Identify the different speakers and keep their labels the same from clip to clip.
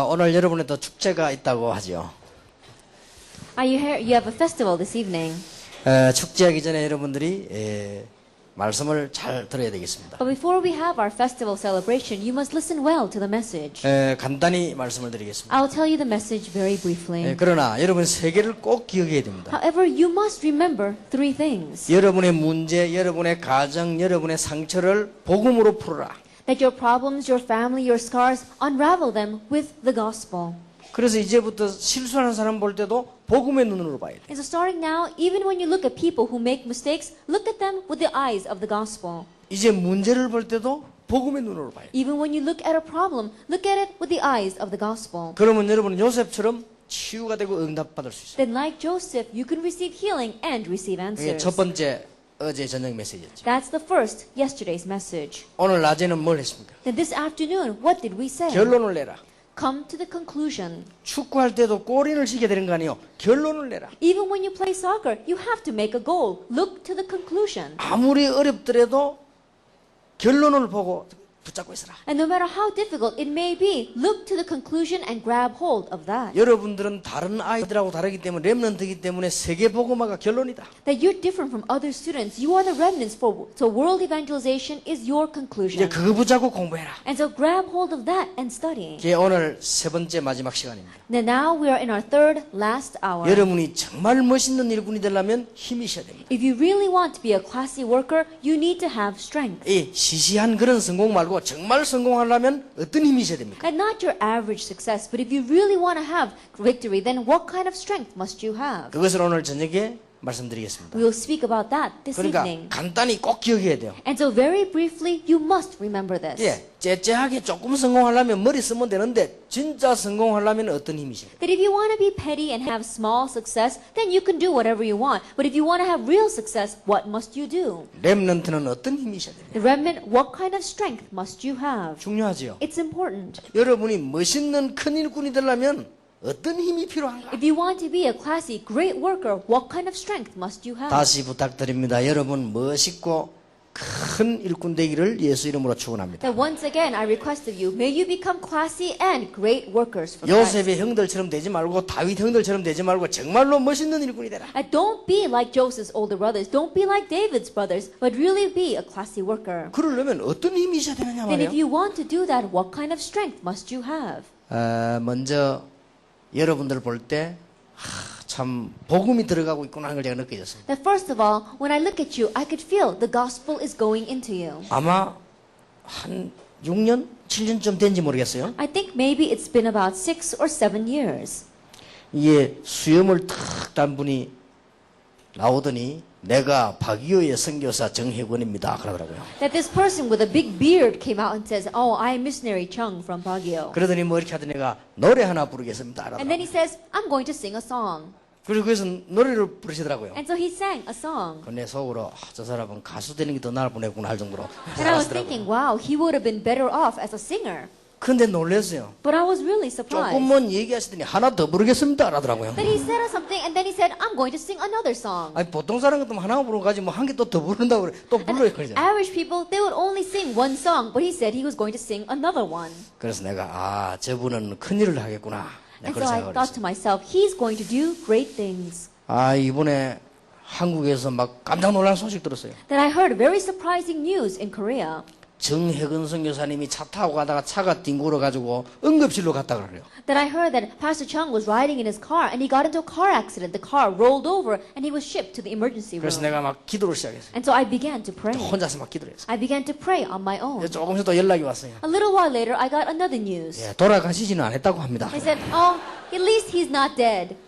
Speaker 1: 오늘 여러분에도 축제가 있다고 하죠.
Speaker 2: You have a festival this evening.
Speaker 1: 축제하기 전에 여러분들이 말씀을 잘 들어야 되겠습니다.
Speaker 2: But before we have our festival celebration, you must listen well to the message.
Speaker 1: 간단히 말씀을 드리겠습니다.
Speaker 2: I'll tell you the message very briefly.
Speaker 1: 그러나 여러분 세 개를 꼭 기억해야 됩니다.
Speaker 2: However, you must remember three things.
Speaker 1: 여러분의 문제, 여러분의 가정, 여러분의 상처를 복음으로 풀어라.
Speaker 2: That your problems, your family, your scars, unravel them with the gospel.
Speaker 1: 그래서 이제부터 실수하는 사람 볼 때도 복음의 눈으로 봐야 돼.
Speaker 2: And so starting now, even when you look at people who make mistakes, look at them with the eyes of the gospel.
Speaker 1: 이제 문제를 볼 때도 복음의 눈으로 봐야 돼.
Speaker 2: Even when you look at a problem, look at it with the eyes of the gospel.
Speaker 1: 그러면 여러분은 요셉처럼 치유가 되고 응답받을 수 있어요.
Speaker 2: Then like Joseph, you can receive healing and receive
Speaker 1: 이게
Speaker 2: answers.
Speaker 1: 첫 번째 어제 저녁 메시지였죠.
Speaker 2: That's the first, yesterday's message.
Speaker 1: 오늘 낮에는 뭘 했습니까?
Speaker 2: Then this afternoon, what did we say?
Speaker 1: 결론을 내라.
Speaker 2: Come to the conclusion.
Speaker 1: 축구할 때도 골인을 시켜야 되는 거 아니에요. 결론을 내라.
Speaker 2: Even when you play soccer, you have to make a goal. Look to the conclusion.
Speaker 1: 아무리 어렵더라도 결론을 보고 붙잡고 있어라.
Speaker 2: And no matter how difficult it may be, look to the conclusion and grab hold of that.
Speaker 1: 여러분들은 다른 아이들하고 다르기 때문에 렘넌트이기 때문에 세계 복음화가 결론이다.
Speaker 2: That you're different from other students. You are the remnants so world evangelization is your
Speaker 1: 이제
Speaker 2: conclusion.
Speaker 1: 그거 붙잡고 공부해라.
Speaker 2: And so grab hold of that and study.
Speaker 1: 이게 오늘 세 번째 마지막 시간입니다.
Speaker 2: Now we are in our third, last hour.
Speaker 1: 여러분이 정말 멋있는 일꾼이 되려면 힘이 있어야 됩니다.
Speaker 2: If you really want to be a classy worker, you need to have strength.
Speaker 1: 이 시시한 그런 성공 말고 정말 성공하려면 어떤 힘이 있어야 됩니까?
Speaker 2: And not your average success, but if you really want to have victory, then what kind of strength must you have?
Speaker 1: 그것을 오늘 저녁에 말씀드리겠습니다.
Speaker 2: We will speak about that this
Speaker 1: 그러니까
Speaker 2: evening.
Speaker 1: 간단히 꼭 기억해야 돼요.
Speaker 2: And so very briefly, you must remember this.
Speaker 1: 예, 째째하게 조금 성공하려면 머리 쓰면 되는데 진짜 성공하려면 어떤 힘이십니까?
Speaker 2: That if you want to be petty and have small success, then you can do whatever you want. But if you want to have real success, what must you do?
Speaker 1: 렘넌트는 어떤 힘이 있어야 됩니까?
Speaker 2: The remnant, what kind of strength must you have?
Speaker 1: 중요하지요.
Speaker 2: It's important.
Speaker 1: 여러분이 멋있는 큰 일꾼이 되려면 어떤 힘이 필요한가?
Speaker 2: If you want to be a classy, great worker, what kind of strength must you have?
Speaker 1: 다시 부탁드립니다. 여러분 멋있고 큰 일꾼 되기를 예수 이름으로 축원합니다.
Speaker 2: That once again, I request of you, may you become classy and great workers for Christ.
Speaker 1: 요셉의 형들처럼 되지 말고 다윗 형들처럼 되지 말고 정말로 멋있는 일꾼이 되라.
Speaker 2: And don't be like Joseph's older brothers. Don't be like David's brothers, but really be a classy worker.
Speaker 1: 그러려면 어떤 힘이 있어야 되느냐
Speaker 2: Then if
Speaker 1: 말이에요.
Speaker 2: you want to do that, what kind of strength must you have?
Speaker 1: 먼저 여러분들 볼 때 참 복음이 들어가고 있구나 하는 걸 제가 느껴졌습니다.
Speaker 2: That first of all, when I look at you, I could feel the gospel is going into you.
Speaker 1: 아마 한 6년, 7년쯤 된지 모르겠어요.
Speaker 2: I think maybe it's been about 6 or 7 years.
Speaker 1: 이게 수염을 탁 단 분이 나오더니 내가 박이호의 선교사 정혜권입니다 그러더라고요.
Speaker 2: That this person with a big beard came out and says, "Oh, I am missionary Chung from Baguio."
Speaker 1: 그러더니 뭐 이렇게 하더니 내가 노래 하나 부르겠습니다.
Speaker 2: And then he says, "I'm going to sing a song."
Speaker 1: 그래서 거기서 노래를 부르시더라고요.
Speaker 2: And so he sang a song.
Speaker 1: 내 속으로 저 사람은 가수 되는 게 더 나을 뻔했구나 할 정도로
Speaker 2: And I was
Speaker 1: 잘하시더라고요.
Speaker 2: thinking, wow, he would have been better off as a singer.
Speaker 1: 근데 놀랐어요.
Speaker 2: But I was really surprised.
Speaker 1: 조금만 얘기하시더니 하나 더 부르겠습니다 하더라고요.
Speaker 2: Then he said something and then he said, "I'm going to sing another song."
Speaker 1: 아니 보통 사람 같으면 하나 부르고 가지 뭐 한 개 또 더 부른다고 그래. 또 불러요 그러잖아요.
Speaker 2: Average people, they would only sing one song, but he said he was going to sing another one.
Speaker 1: 그래서 내가 저분은 큰일을 하겠구나. 내가
Speaker 2: And
Speaker 1: 그런
Speaker 2: so I
Speaker 1: 생각을
Speaker 2: thought
Speaker 1: 했어요.
Speaker 2: to myself, he's going to do great things.
Speaker 1: 이번에 한국에서 막 깜짝 놀란 소식 들었어요.
Speaker 2: Then I heard very surprising news in Korea.
Speaker 1: 정혜근 선교사님이 차 타고 가다가 차가 뒹굴어 가지고 응급실로 갔다 그래요.
Speaker 2: That I heard that Pastor Chung was riding in his car and he got into a car accident. The car rolled over and he was shipped to the emergency
Speaker 1: 그래서
Speaker 2: room.
Speaker 1: 내가 막 기도를 시작했어요.
Speaker 2: And so I began to pray.
Speaker 1: 혼자서 막 기도를 했어요.
Speaker 2: I began to pray on my own.
Speaker 1: 조금씩 또 연락이 왔어요.
Speaker 2: A little while later, I got another news.
Speaker 1: 예, 돌아가시지는 않았다고 합니다.
Speaker 2: They said, "Oh, at least he's not dead."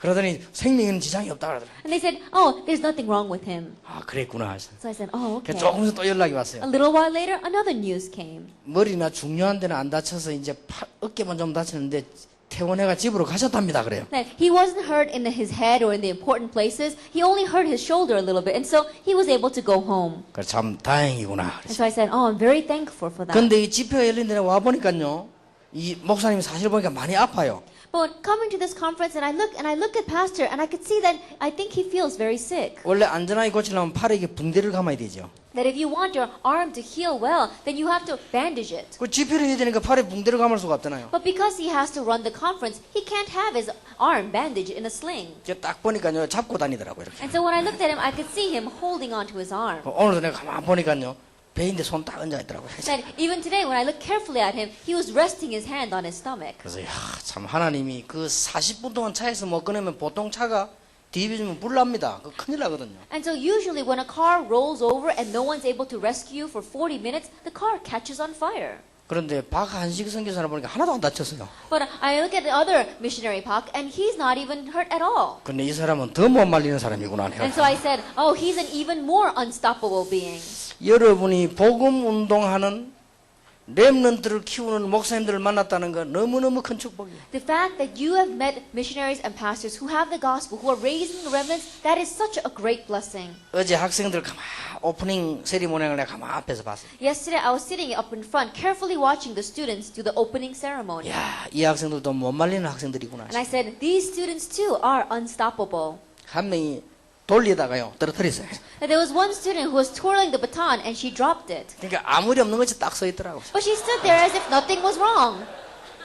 Speaker 1: 그러더니 생명에는 지장이 없다 그러더라고요.
Speaker 2: And they said, "Oh, there's nothing wrong with him."
Speaker 1: 그랬구나.
Speaker 2: So I said, "Oh, okay."
Speaker 1: 조금씩 또 연락이
Speaker 2: A
Speaker 1: 왔어요.
Speaker 2: little while later, another news came.
Speaker 1: 머리나 중요한 데는 안 다쳐서 이제 어깨만 좀 다쳤는데 퇴원해가 집으로 가셨답니다. 그래요.
Speaker 2: That he wasn't hurt in his head or in the important places. He only hurt his shoulder a little bit, and so he was able to go home.
Speaker 1: 그래 참 다행이구나.
Speaker 2: And so I said, "Oh, I'm very thankful for that."
Speaker 1: 근데 이 집회가 열린 데에 와 보니까요. 이 목사님이 사실 보니까 많이 아파요.
Speaker 2: But coming to this conference and I look at Pastor and I could see that I think he feels very sick.
Speaker 1: 원래 안전하게 고치려면 팔에 이게 붕대를 감아야 되죠.
Speaker 2: That if you want your arm to heal well, then you have to bandage it.
Speaker 1: 그 집회를 해야 되니까 팔에 붕대를 감을 수가 없잖아요.
Speaker 2: But because he has to run the conference, he can't have his arm bandaged in a sling.
Speaker 1: 제가 딱 보니까요 잡고 다니더라고요 이렇게.
Speaker 2: And so when I looked at him, I could see him holding onto his arm.
Speaker 1: 오늘도 내가 가만 보니까요 배인데 손 딱 얹어 있더라고요.
Speaker 2: That even today, when I looked carefully at him, he was resting his hand on his stomach.
Speaker 1: 그래서 참 하나님이 그 40분 동안 차에서 못 꺼내면 보통 차가 뒤집어지면 불납니다. 그 큰일 나거든요.
Speaker 2: And so usually when a car rolls over and no one's able to rescue you for 40 minutes, the car catches on fire.
Speaker 1: 그런데 박한식 선교사를 보니까 하나도 안 다쳤어요.
Speaker 2: But I look at the other missionary Pak, and he's not even hurt at all.
Speaker 1: 근데 이 사람은 더 못 말리는 사람이구나.
Speaker 2: And so I said, oh, he's an even more unstoppable being.
Speaker 1: 여러분이 복음 운동하는 렘넌트를 키우는 목사님들을 만났다는 건 너무너무 큰 축복이에요.
Speaker 2: The fact that you have met missionaries and pastors who have the gospel, who are raising the remnants, that is such a great blessing.
Speaker 1: 어제 학생들 가만 오프닝 세리모니를 내가 가만 앞에서 봤어요.
Speaker 2: Yesterday, I was sitting up in front, carefully watching the students do the opening ceremony.
Speaker 1: 야, 이 학생들도 못 말리는 학생들이구나.
Speaker 2: And I said, these students too are unstoppable.
Speaker 1: 한 명이 돌리다가요 떨어뜨렸어요.
Speaker 2: And there was one student who was twirling the baton and she dropped it.
Speaker 1: 그러니까 아무리 없는 것이 딱 서 있더라고요.
Speaker 2: But she stood there as if nothing was wrong.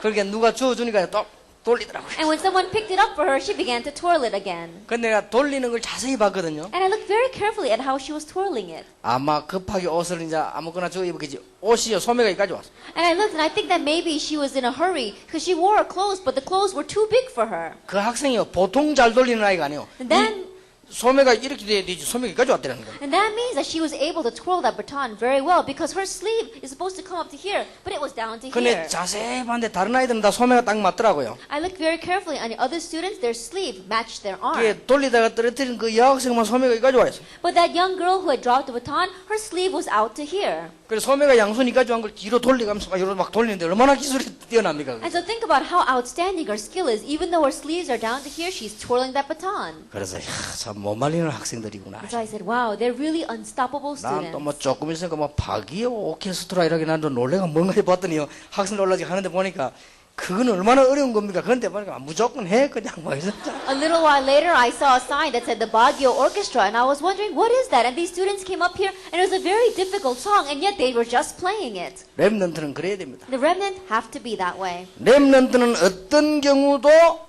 Speaker 1: 그러니까 누가 주워주니까 또 돌리더라고요.
Speaker 2: And when someone picked it up for her, she began to twirl it again.
Speaker 1: 근데 내가 돌리는 걸 자세히 봤거든요.
Speaker 2: And I looked very carefully at how she was twirling it.
Speaker 1: 아마 급하게 옷을 이제 아무거나 주워 입었겠지. 옷이요 소매가 여기까지 왔어.
Speaker 2: And I looked and I think that maybe she was in a hurry because she wore her clothes, but the clothes were too big for her.
Speaker 1: 그 학생이요 보통 잘 돌리는 아이가 아니에요.
Speaker 2: And then
Speaker 1: 소매가 이렇게 돼야 되지 소매가 여기까지 왔다는 거예요.
Speaker 2: And that means that she was able to twirl that baton very well because her sleeve is supposed to come up to here, but it was down to
Speaker 1: 근데
Speaker 2: here.
Speaker 1: 자세히 봤는데 다른 아이들은 다 소매가 딱 맞더라고요.
Speaker 2: I looked very carefully, and the other students, their sleeve matched their arm.
Speaker 1: 그게 돌리다가 떨어뜨린 그 여학생만 소매가 여기까지 와 있어요.
Speaker 2: But that young girl who had dropped the baton, her sleeve was out to here.
Speaker 1: 그래서 소매가 양손 여기까지 온 걸 뒤로 돌리면서 막 이러고 막 돌리는데 얼마나 기술이 뛰어납니까? 그게.
Speaker 2: And so think about how outstanding her skill is. Even though her sleeves are down to here, she's twirling that baton.
Speaker 1: 그래서 참 못 말리는 학생들이구나.
Speaker 2: And so I said, wow, they're really unstoppable
Speaker 1: 난 또 뭐
Speaker 2: students.
Speaker 1: 조금 있으니까 뭐 박이요 오케스트라 이렇게 난도 놀래가 뭔가 해봤더니요 학생들 올라지 하는데 보니까 그건 얼마나 어려운 겁니까? 그런데 보니까 무조건 해 그냥 뭐 해서
Speaker 2: A little while later, I saw a sign that said the Baguio Orchestra, and I was wondering, what is that? And these students came up here, and it was a very difficult song, and yet they were just playing it.
Speaker 1: 렘넌트는 그래야 됩니다.
Speaker 2: The remnant have to be that way.
Speaker 1: 렘넌트는 어떤 경우도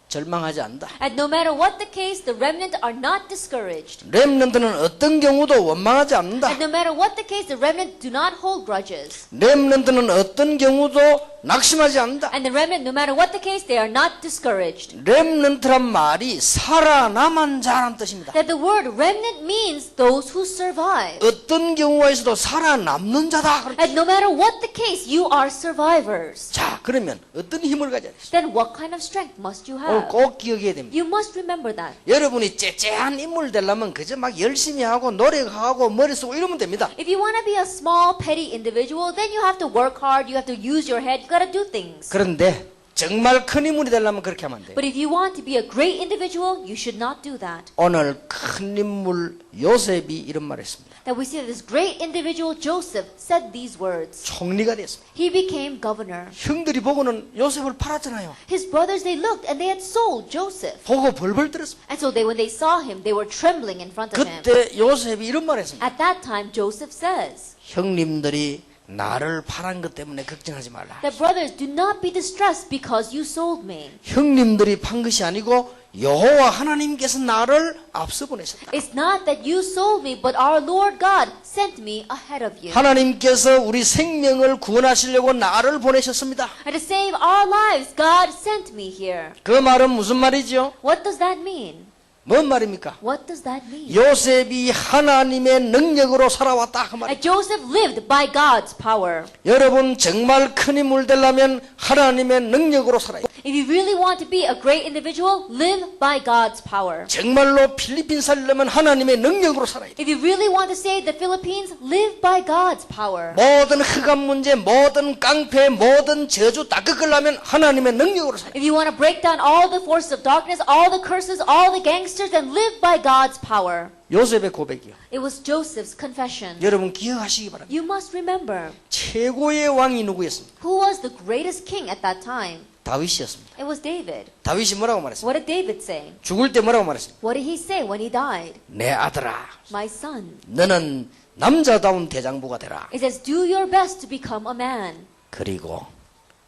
Speaker 1: 절망하지 않는다.
Speaker 2: And no matter what the case, the remnant are not discouraged.
Speaker 1: 렘넌트는 어떤 경우도 원망하지 않는다.
Speaker 2: And no matter what the case, the remnant do not hold grudges.
Speaker 1: 렘넌트는 어떤 경우도 낙심하지 않는다.
Speaker 2: And the remnant, no matter what the case, they are not discouraged.
Speaker 1: 렘넌트란 말이 살아남은 자란 뜻입니다.
Speaker 2: That the word remnant means those who survive.
Speaker 1: 어떤 경우가 있어도 살아남는 자다.
Speaker 2: And no matter what the case, you are survivors.
Speaker 1: 자, 그러면 어떤 힘을 가져야 되겠어요?
Speaker 2: Then what kind of strength must you
Speaker 1: 오늘
Speaker 2: have?
Speaker 1: 꼭 기억해야 됩니다.
Speaker 2: You must remember that.
Speaker 1: 여러분이 째째한 인물 되려면 그저 막 열심히 하고 노력하고 머리 쓰고 이러면 됩니다.
Speaker 2: If you want to be a small, petty individual, then you have to work hard, you have to use your head, you got to do things.
Speaker 1: 그런데 정말 큰 인물이 되려면 그렇게 하면 안 돼요.
Speaker 2: But if you want to be a great individual, you should not do that.
Speaker 1: 오늘 큰 인물 요셉이 이런 말을 했습니다.
Speaker 2: That we see that this great individual, Joseph, said these words.
Speaker 1: 총리가 됐습니다.
Speaker 2: He became governor.
Speaker 1: 형들이 보고는 요셉을 팔았잖아요.
Speaker 2: His brothers, they looked and they had sold Joseph.
Speaker 1: 보고 벌벌 떨었습니다.
Speaker 2: And so when they saw him, they were trembling in front of him.
Speaker 1: 그때 요셉이 이런 말을 했습니다.
Speaker 2: At that time, Joseph says
Speaker 1: 형님들이 나를 팔은 것 때문에 걱정하지 말라.
Speaker 2: that brothers, do not be distressed because you sold me.
Speaker 1: 형님들이 판 것이 아니고 여호와 하나님께서 나를 앞서 보내셨다.
Speaker 2: It's not that you sold me, but our Lord God sent me ahead of you.
Speaker 1: 하나님께서 우리 생명을 구원하시려고 나를 보내셨습니다.
Speaker 2: And to save our lives, God sent me here.
Speaker 1: 그 말은 무슨 말이죠?
Speaker 2: What does that mean?
Speaker 1: 뭔 말입니까?
Speaker 2: What does that mean?
Speaker 1: 요셉이 하나님의 능력으로 살아왔다 그 말.
Speaker 2: That Joseph lived by God's power.
Speaker 1: 여러분 정말 큰 인물 되려면 하나님의 능력으로 살아야 돼요.
Speaker 2: If you really want to be a great individual, live by God's power.
Speaker 1: 정말로 필리핀 살려면 하나님의 능력으로 살아야 돼요.
Speaker 2: If you really want to save the Philippines, live by God's power.
Speaker 1: 모든 흑암 문제, 모든 깡패, 모든 저주 다 꺾으려면 하나님의 능력으로 살아야 돼요.
Speaker 2: If you want to break down all the forces of darkness, all the curses, all the gangsters, then live by God's power.
Speaker 1: 요셉의 고백이요.
Speaker 2: It was Joseph's confession.
Speaker 1: 여러분 기억하시기 바랍니다.
Speaker 2: You must remember
Speaker 1: 최고의 왕이 누구였습니까?
Speaker 2: who was the greatest king at that time.
Speaker 1: 다윗이었습니다.
Speaker 2: It was David.
Speaker 1: 다윗이 뭐라고 말했어요?
Speaker 2: What did David say?
Speaker 1: 죽을 때 뭐라고 말했어요?
Speaker 2: What did he say when he died?
Speaker 1: 내 아들아,
Speaker 2: My son.
Speaker 1: 너는 남자다운 대장부가 되라.
Speaker 2: It says, do your best to become a man
Speaker 1: 그리고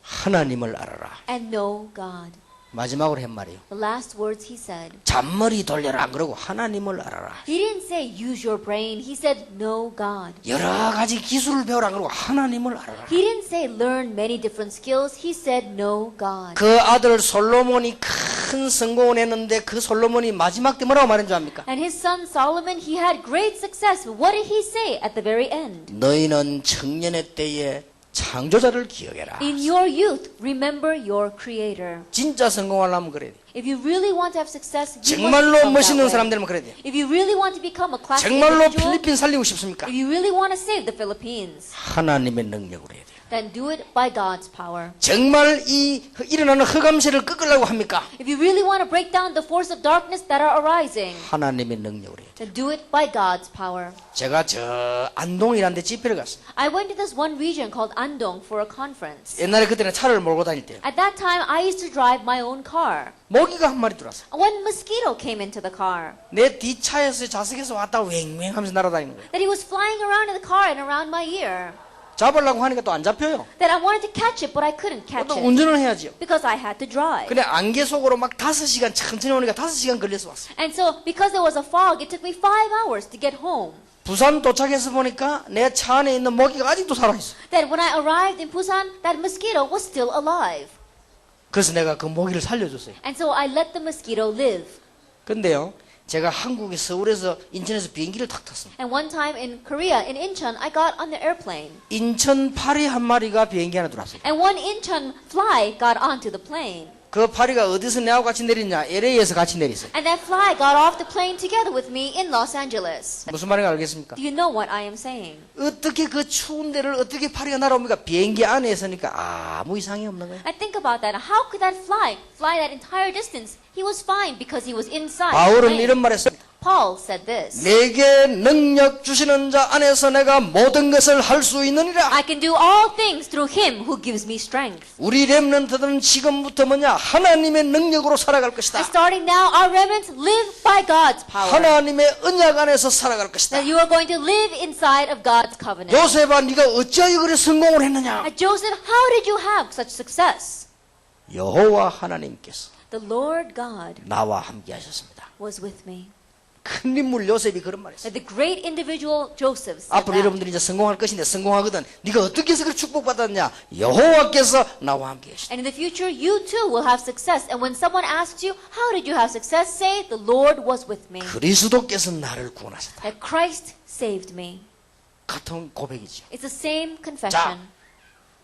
Speaker 1: 하나님을 알아라.
Speaker 2: and know God.
Speaker 1: 마지막으로 한 말이에요.
Speaker 2: The last words he said.
Speaker 1: 잔머리 돌려라. 안 그러고 하나님을 알아라.
Speaker 2: He didn't say use your brain. He said know God.
Speaker 1: 여러 가지 기술을 배우라. 안 그러고 하나님을 알아라.
Speaker 2: He didn't say learn many different skills. He said know God.
Speaker 1: 그 아들 솔로몬이 큰 성공을 했는데 그 솔로몬이 마지막 때 뭐라고 말한 줄 압니까?
Speaker 2: And his son Solomon, he had great success. But what did he say at the very end?
Speaker 1: 너희는 청년의 때에 창조자를 기억해라.
Speaker 2: In your youth, remember your creator.
Speaker 1: 진짜 성공하려면 그래야 돼.
Speaker 2: If you really want to have success, you must
Speaker 1: 정말로
Speaker 2: become that
Speaker 1: 멋있는
Speaker 2: way.
Speaker 1: 사람 되면 그래야 돼.
Speaker 2: If you really want to become a classic
Speaker 1: 정말로
Speaker 2: individual,
Speaker 1: 필리핀 살리고 싶습니까?
Speaker 2: if you really want to save the Philippines,
Speaker 1: 하나님의 능력으로 해야 돼요.
Speaker 2: then do it by God's power.
Speaker 1: 정말 이 일어나는 흑암세를 꺾으려고 합니까?
Speaker 2: If you really want to break down the force of darkness that are arising,
Speaker 1: 하나님의 능력으로 해야 돼요.
Speaker 2: then do it by God's power.
Speaker 1: 제가 저 안동이라는 데 집회를 갔습니다.
Speaker 2: I went to this one region called Andong for a conference.
Speaker 1: 옛날에 그때는 차를 몰고 다닐 때요.
Speaker 2: At that time, I used to drive my own car.
Speaker 1: 모기가 한 마리 들어왔어요.
Speaker 2: One mosquito came into the car.
Speaker 1: 내 뒷차에서 좌석에서 왔다 왱왱 하면서 날아다니는 거예요.
Speaker 2: That he was flying around in the car and around my ear.
Speaker 1: 잡으려고 하니까 또 안 잡혀요.
Speaker 2: That I wanted to catch it, but I couldn't catch
Speaker 1: 또
Speaker 2: it
Speaker 1: 운전을 해야지요.
Speaker 2: because I had to drive.
Speaker 1: 근데 안개 속으로 막 5시간 천천히 오니까 5시간 걸려서 왔어요.
Speaker 2: And so, because there was a fog, it took me 5 hours to get home.
Speaker 1: 부산 도착해서 보니까 내 차 안에 있는 모기가 아직도 살아있어.
Speaker 2: That when I arrived in Busan, that mosquito was still alive.
Speaker 1: 그래서 내가 그 모기를 살려줬어요.
Speaker 2: And so I let the mosquito live.
Speaker 1: 근데요, 제가 한국에 서울에서 인천에서 비행기를 탁 탔습니다.
Speaker 2: And one time in Korea, in Incheon, I got on the airplane.
Speaker 1: 인천 파리 한 마리가 비행기 안에 들어왔어요.
Speaker 2: And one Incheon fly got onto the plane.
Speaker 1: 그 파리가 어디서 내하고 같이 내리냐? LA에서 같이 내렸어요.
Speaker 2: And that fly got off the plane together with me in Los Angeles.
Speaker 1: 무슨 말인지 알겠습니까?
Speaker 2: Do you know what I am saying?
Speaker 1: 어떻게 그 추운 데를 어떻게 파리가 날아옵니까? 비행기 안에 있으니까 아무 이상이 없는 거예요.
Speaker 2: I think about that. How could that fly that entire distance? He was fine because he was inside. the
Speaker 1: 바울은
Speaker 2: plane.
Speaker 1: 이런 말했습니다.
Speaker 2: Paul said this.
Speaker 1: 내게 능력 주시는 자 안에서 내가 모든 것을 할 수 있느니라.
Speaker 2: I can do all things through him who gives me strength.
Speaker 1: 우리 렘넌트들은 지금부터 뭐냐? 하나님의 능력으로 살아갈
Speaker 2: And
Speaker 1: 것이다.
Speaker 2: starting now, our remnants live by God's power.
Speaker 1: 하나님의 언약 안에서 살아갈 것이다.
Speaker 2: That you are going to live inside of God's covenant.
Speaker 1: 요셉아, 네가 어찌하여 그래 성공을 했느냐?
Speaker 2: Joseph, how did you have such success?
Speaker 1: 여호와 하나님께서
Speaker 2: The Lord God
Speaker 1: 나와 함께 하셨습니다.
Speaker 2: was with me.
Speaker 1: 큰 인물 요셉이 그런 말했어요.
Speaker 2: That the great individual Joseph said
Speaker 1: 앞으로
Speaker 2: that.
Speaker 1: 여러분들이 이제 성공할 것인데 성공하거든. 네가 어떻게 해서 그 축복받았냐? 여호와께서 나와 함께 하시다.
Speaker 2: And in the future, you too will have success. And when someone asks you, how did you have success? Say, the Lord was with me.
Speaker 1: 그리스도께서 나를 구원하셨다.
Speaker 2: That Christ saved me.
Speaker 1: 같은 고백이죠.
Speaker 2: It's the same confession.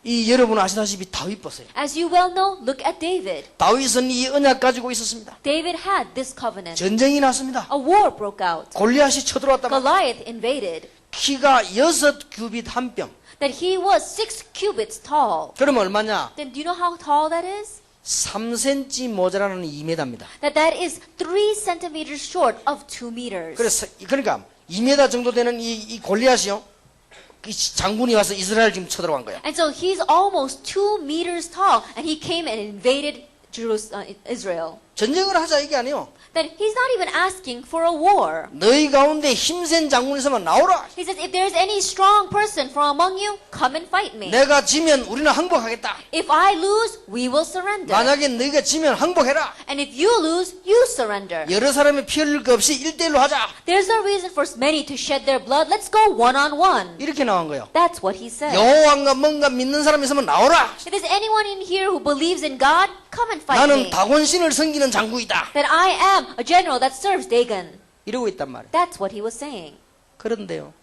Speaker 1: 이 여러분 아시다시피 다윗 보세요.
Speaker 2: As you well know, look at David.
Speaker 1: 다윗은 이 언약 가지고 있었습니다.
Speaker 2: David had this covenant.
Speaker 1: 전쟁이 났습니다.
Speaker 2: A war broke out.
Speaker 1: 골리앗이 쳐들어왔다.
Speaker 2: Goliath invaded.
Speaker 1: 키가 6규빗 한 뼘.
Speaker 2: That he was 6 cubits tall.
Speaker 1: 그러면 얼마냐?
Speaker 2: Then do you know how tall that is?
Speaker 1: 3cm 모자라는 2m입니다.
Speaker 2: That is 3 centimeters short of 2 meters.
Speaker 1: 그러니까 2m 정도 되는 이 골리앗이요. 이 장군이 와서 이스라엘 지금 쳐들어간 거야.
Speaker 2: And so he's almost 2 meters tall. And he came and invaded Israel.
Speaker 1: 전쟁을 하자 이게 아니에요.
Speaker 2: That he's not even asking for a war.
Speaker 1: 너희 가운데 힘센 장군이 있으면 나오라.
Speaker 2: He says, if there's any strong person from among you, come and fight me.
Speaker 1: 내가 지면 우리는 항복하겠다.
Speaker 2: If I lose, we will surrender.
Speaker 1: 만약에 너희가 지면 항복해라.
Speaker 2: And if you lose, you surrender.
Speaker 1: 여러 사람이 피 흘릴 것 없이 1대1로 하자.
Speaker 2: There's no reason for many to shed their blood. Let's go one-on-one.
Speaker 1: 이렇게 나온 거예요.
Speaker 2: That's what he said.
Speaker 1: 여호와가 뭔가 믿는 사람이 있으면 나오라.
Speaker 2: If there's anyone in here who believes in God, come and fight
Speaker 1: 나는
Speaker 2: me.
Speaker 1: 다곤신을 섬기는 장군이다.
Speaker 2: That I am a general that serves Dagon.
Speaker 1: 이러고 있단 말이에요.
Speaker 2: That's what he was saying.
Speaker 1: 그런데요,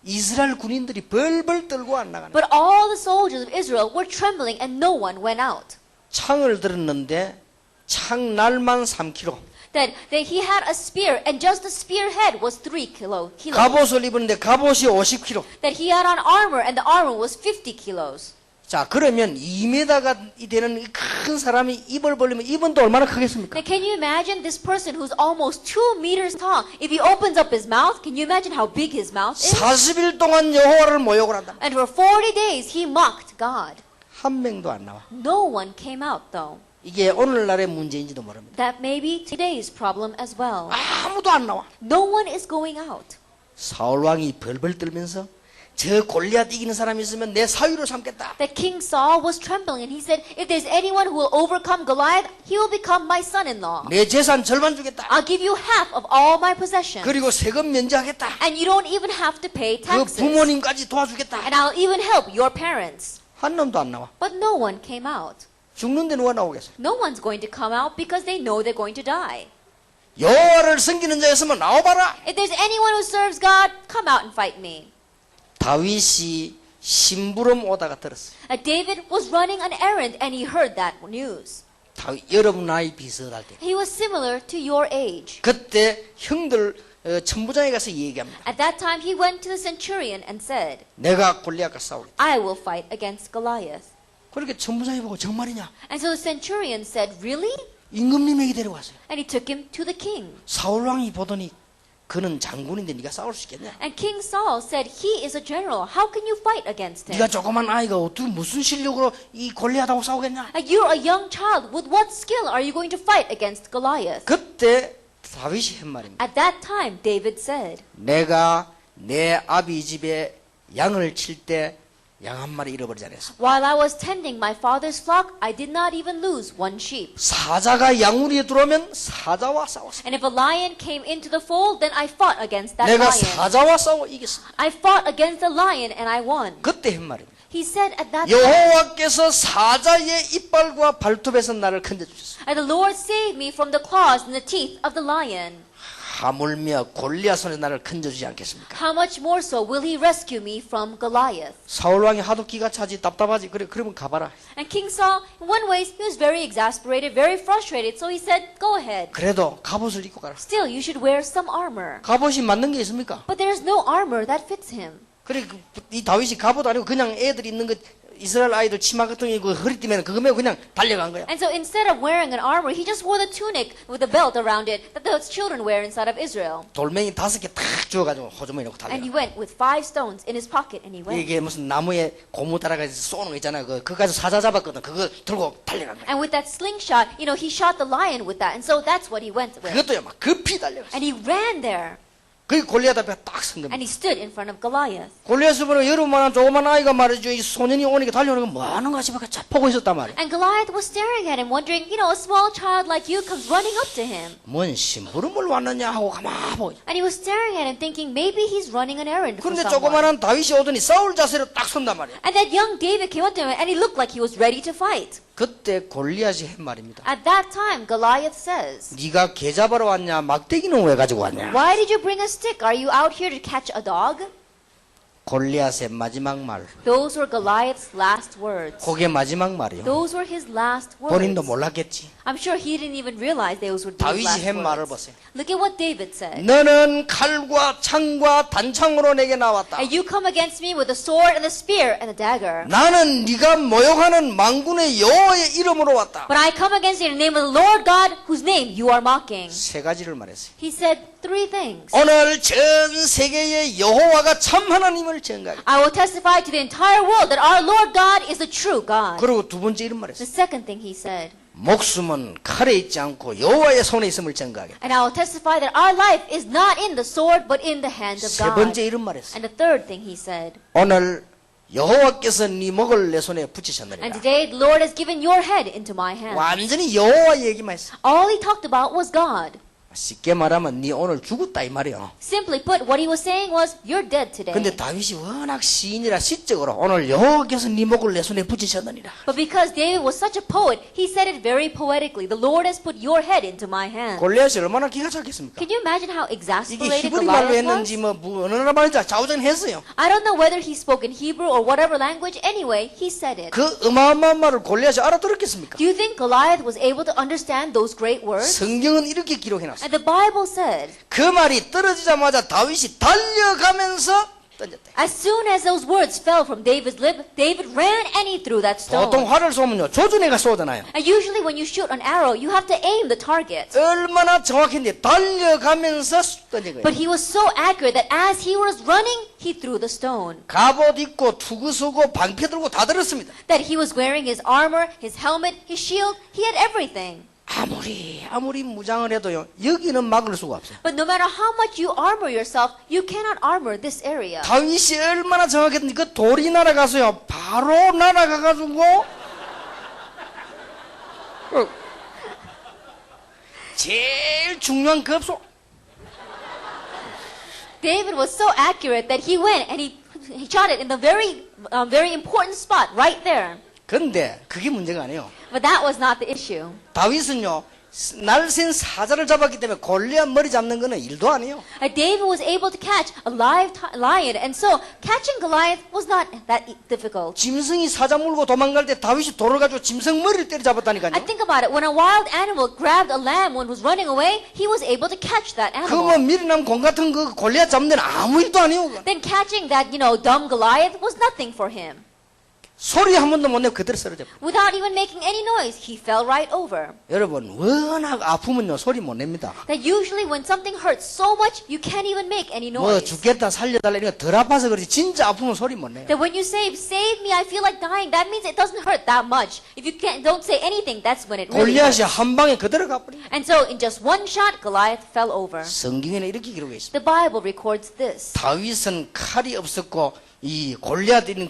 Speaker 1: 이스라엘 군인들이 벌벌 떨고 안 나가는 거예요.
Speaker 2: But all the soldiers of Israel were trembling and no one went out.
Speaker 1: 창을 들었는데 창날만 3kg.
Speaker 2: That he had a spear and just the spearhead was 3 kilos.
Speaker 1: 갑옷을 입었는데 갑옷이 50kg.
Speaker 2: That he had on armor and the armor was 50 kilos.
Speaker 1: 자, 그러면 2m가 되는 이 큰 사람이 입을 벌리면 입은 또 얼마나 크겠습니까?
Speaker 2: Now, can you imagine this person who's almost 2 meters tall? If he opens up his mouth, can you imagine how big his mouth is?
Speaker 1: 40일 동안 여호와를 모욕을 한다.
Speaker 2: And for 40 days, he mocked God.
Speaker 1: 한 명도 안 나와.
Speaker 2: No one came out, though.
Speaker 1: 이게 오늘날의 문제인지도 모릅니다.
Speaker 2: That may be today's problem as well.
Speaker 1: 아무도 안 나와.
Speaker 2: No one is going out.
Speaker 1: 사울 왕이 벌벌 떨면서 저 골리앗 이기는 사람이 있으면 내 사위로 삼겠다.
Speaker 2: That King Saul was trembling and he said, if there's anyone who will overcome Goliath, he will become my son-in-law.
Speaker 1: 내 재산 절반 주겠다.
Speaker 2: I'll give you half of all my possessions.
Speaker 1: 그리고 세금 면제하겠다.
Speaker 2: And you don't even have to pay
Speaker 1: 그
Speaker 2: taxes.
Speaker 1: 부모님까지 도와주겠다.
Speaker 2: And I'll even help your parents.
Speaker 1: 한 놈도 안 나와.
Speaker 2: But no one came out.
Speaker 1: 죽는데 누가 나오겠어?
Speaker 2: No one's going to come out because they know they're going to die.
Speaker 1: 여호와를 섬기는 자였으면 나와봐라.
Speaker 2: If there's anyone who serves God, come out and fight me.
Speaker 1: 다윗이 심부름 오다가 들었어요.
Speaker 2: David was running an errand and he heard that news.
Speaker 1: 다윗 여러분 나이 비슷할 때.
Speaker 2: He was similar to your age.
Speaker 1: 그때 형들 천부장에 가서 얘기합니다.
Speaker 2: At that time, he went to the centurion and said,
Speaker 1: 내가 골리앗과 싸우겠다.
Speaker 2: I will fight against Goliath.
Speaker 1: 그렇게 천부장이 보고 정말이냐?
Speaker 2: And so the centurion said, really?
Speaker 1: 임금님에게 데려왔어요.
Speaker 2: And he took him to the king.
Speaker 1: 사울 왕이 보더니 그는 장군인데 네가 싸울 수 있겠냐?
Speaker 2: And King Saul said, he is a general. How can you fight against him?
Speaker 1: 네가 조그만 아이가 어떻게 무슨 실력으로 이 골리앗하고 싸우겠냐?
Speaker 2: You're a young child. With what skill are you going to fight against Goliath?
Speaker 1: 그때 다윗이 한 말입니다.
Speaker 2: At that time, David said,
Speaker 1: 내가 내 아비 집에 양을 칠 때 양 한 마리 잃어버리지 않았어.
Speaker 2: while I was tending my father's flock, I did not even lose one sheep.
Speaker 1: 사자가 양우리에 들어오면 사자와 싸웠어.
Speaker 2: And if a lion came into the fold, then I fought against that
Speaker 1: 내가
Speaker 2: lion.
Speaker 1: 사자와 싸워 이겼어.
Speaker 2: I fought against the lion and I won.
Speaker 1: 그때 한 말입니다.
Speaker 2: He said at that time,
Speaker 1: 여호와께서 사자의 이빨과 발톱에서 나를 건져주셨어.
Speaker 2: and the Lord saved me from the claws and the teeth of the lion.
Speaker 1: 하물며 골리앗 손에 나를 건져주지 않겠습니까?
Speaker 2: How much more so will he rescue me from Goliath?
Speaker 1: 사울 왕이 하도 기가 차지 답답하지. 그러면 가봐라.
Speaker 2: And King Saul, in one way, he was very exasperated, very frustrated, so he said, go ahead.
Speaker 1: 그래도 갑옷을 입고 가라.
Speaker 2: Still, you should wear some armor.
Speaker 1: 갑옷이 맞는 게 있습니까?
Speaker 2: But there is no armor that fits him.
Speaker 1: 그래 이 다윗이 갑옷 아니고 그냥 애들 입는 거 이스라엘 아이들 치마 같은 거 허리띠면 그거 메고 그냥 달려간 거야.
Speaker 2: And so instead of wearing an armor, he just wore the tunic with a belt around it that the children wear inside of Israel.
Speaker 1: 돌멩이 5개 탁 주워가지고 호주머니 넣고
Speaker 2: And he
Speaker 1: 달려.
Speaker 2: went with 5 stones in his pocket and he went.
Speaker 1: 이게 무슨 나무에 고무 따라가서 쏘는 거 있잖아. 그거 가지고 사자 잡았거든. 그거 들고 달려간 거야.
Speaker 2: And with that slingshot, he shot the lion with that. And so that's what he went with.
Speaker 1: 그것도요 막 급히 달려갔어.
Speaker 2: And he ran there.
Speaker 1: 그 골리앗 앞에 딱 선 겁니다.
Speaker 2: And he stood in front of Goliath.
Speaker 1: 골리앗을 보면 여러분만한 조그만 아이가 말이죠. 이 소년이 오니까 달려오는 거 뭐 하는 거 싶어 보고 있었단 말이야.
Speaker 2: And Goliath was staring at him, wondering, a small child like you comes running up to him.
Speaker 1: 뭔 심부름을 왔느냐 하고 가만 보고.
Speaker 2: And he was staring at him, thinking maybe he's running an errand for
Speaker 1: 그런데
Speaker 2: someone.
Speaker 1: 조그만한 다윗이 오더니 싸울 자세로 딱 선단 말이야.
Speaker 2: And that young David came up to him, and he looked like he was ready to fight.
Speaker 1: 그때 골리앗이 한 말입니다.
Speaker 2: At that time, Goliath says,
Speaker 1: 네가 개 잡으러 왔냐? 막대기는 왜 가지고 왔냐?
Speaker 2: why did you bring a stick? Are you out here to catch a dog?
Speaker 1: 골리앗의 마지막 말.
Speaker 2: Those were Goliath's last words.
Speaker 1: 그게 마지막 말이요.
Speaker 2: Those were his last
Speaker 1: 본인도
Speaker 2: words.
Speaker 1: 몰랐겠지.
Speaker 2: I'm sure he didn't even realize those were his
Speaker 1: 다윗이
Speaker 2: last
Speaker 1: 한 말을
Speaker 2: words.
Speaker 1: 보세요.
Speaker 2: Look at what David said.
Speaker 1: 너는 칼과 창과 단창으로 내게 나왔다.
Speaker 2: And you come against me with a sword and a spear and a dagger.
Speaker 1: 나는 네가 모욕하는 만군의 여호와의 이름으로 왔다.
Speaker 2: But I come against you in the name of the Lord God, whose name you are mocking.
Speaker 1: 세 가지를 말했어요.
Speaker 2: He said 3 things.
Speaker 1: 오늘 전 세계의 여호와가 참 하나님을 증거하게.
Speaker 2: I will testify to the entire world that our Lord God is the true God.
Speaker 1: 그리고 두 번째 이름
Speaker 2: The
Speaker 1: 말했어요.
Speaker 2: second thing he said,
Speaker 1: 목숨은 칼에 있지 않고 여호와의 손에 있음을 증거하게.
Speaker 2: and I will testify that our life is not in the sword but in the hand of
Speaker 1: 세
Speaker 2: God.
Speaker 1: 번째 이름 말했어요.
Speaker 2: And the third thing he said,
Speaker 1: 오늘 여호와께서 네 목을 내 손에
Speaker 2: and
Speaker 1: 붙이셨느니라.
Speaker 2: today the Lord has given your head into my hand.
Speaker 1: 완전히 여호와 얘기만 했어.
Speaker 2: All he talked about was God.
Speaker 1: 쉽게 말하면 네 오늘 죽었다 이 말이야.
Speaker 2: Simply put, what he was saying was, you're dead today.
Speaker 1: 근데 다윗이 워낙 시인이라 시적으로 오늘 여호와께서 네 목을 내 손에 붙이셨느니라.
Speaker 2: But because David was such a poet, he said it very poetically. The Lord has put your head into my hand.
Speaker 1: 골리앗이 얼마나 기가 차겠습니까?
Speaker 2: Can you imagine how
Speaker 1: 이게
Speaker 2: exasperated
Speaker 1: 히브리 말로
Speaker 2: Goliath
Speaker 1: 했는지
Speaker 2: was?
Speaker 1: 뭐 어느 나라 말인지 좌우전했어요.
Speaker 2: I don't know whether he spoke in Hebrew or whatever language. Anyway, he said it.
Speaker 1: 그 어마어마한 말을 골리앗이 알아들었겠습니까?
Speaker 2: Do you think Goliath was able to understand those great words?
Speaker 1: 성경은 이렇게 기록해놨어요.
Speaker 2: And the Bible said
Speaker 1: 그 말이 떨어지자마자 다윗이 달려가면서 던졌대.
Speaker 2: As soon as those words fell from David's lip, David ran and he threw that stone.
Speaker 1: 보통 활을 쏘면요 조준해가 쏘잖아요.
Speaker 2: And usually when you shoot an arrow, you have to aim the target.
Speaker 1: 얼마나 정확했는데 달려가면서 던진 거예요.
Speaker 2: But he was so accurate that as he was running, he threw the stone.
Speaker 1: 갑옷 입고 투구 쓰고 방패 들고 다 들었습니다.
Speaker 2: That he was wearing his armor, his helmet, his shield, he had everything.
Speaker 1: 아무리 무장을 해도요 여기는 막을 수가 없어요.
Speaker 2: But no matter how much you armor yourself, you cannot armor this area.
Speaker 1: 다윗이 얼마나 정확했는지 그 돌이 날아가서요 바로 날아가가지고 제일 중요한 급소
Speaker 2: David was so accurate that he went and he shot it in the very important spot right there.
Speaker 1: 근데 그게 문제가 아니에요.
Speaker 2: But that was not the issue.
Speaker 1: 다윗은요 날쌘 사자를 잡았기 때문에 골리앗 머리 잡는 거는 일도 아니에요.
Speaker 2: David was able to catch a live lion, and so catching Goliath was not that difficult.
Speaker 1: 짐승이 사자 물고 도망갈 때 다윗이 돌을 가지고 짐승 머리를 때려잡았다니까요.
Speaker 2: I think about it. When a wild animal grabbed a lamb when it was running away, he was able to catch that
Speaker 1: 그
Speaker 2: animal.
Speaker 1: 뭐 미리남 공 같은 그 골리앗 잡는 데는 아무 일도 아니에요.
Speaker 2: Then catching that, dumb Goliath was nothing for him.
Speaker 1: 소리 한 번도 못 내고 그대로 쓰러져.
Speaker 2: Without even making any noise, he fell right over.
Speaker 1: 여러분 워낙 아프면요 소리 못 냅니다.
Speaker 2: That usually when something hurts so much, you can't even make any
Speaker 1: 뭐
Speaker 2: noise.
Speaker 1: 죽겠다 살려달라 이런 거 덜 아파서 그렇지 진짜 아프면 소리 못 내요.
Speaker 2: That when you say, save me, I feel like dying, that means it doesn't hurt that much. If you don't say anything, that's when it really
Speaker 1: 골리앗이
Speaker 2: hurts.
Speaker 1: 한 방에 그대로 가버려.
Speaker 2: And so in just one shot, Goliath fell over.
Speaker 1: 성경에는 이렇게 기록해 있습니다.
Speaker 2: The Bible records this.
Speaker 1: 다윗은 칼이 없었고 이 골리앗 있는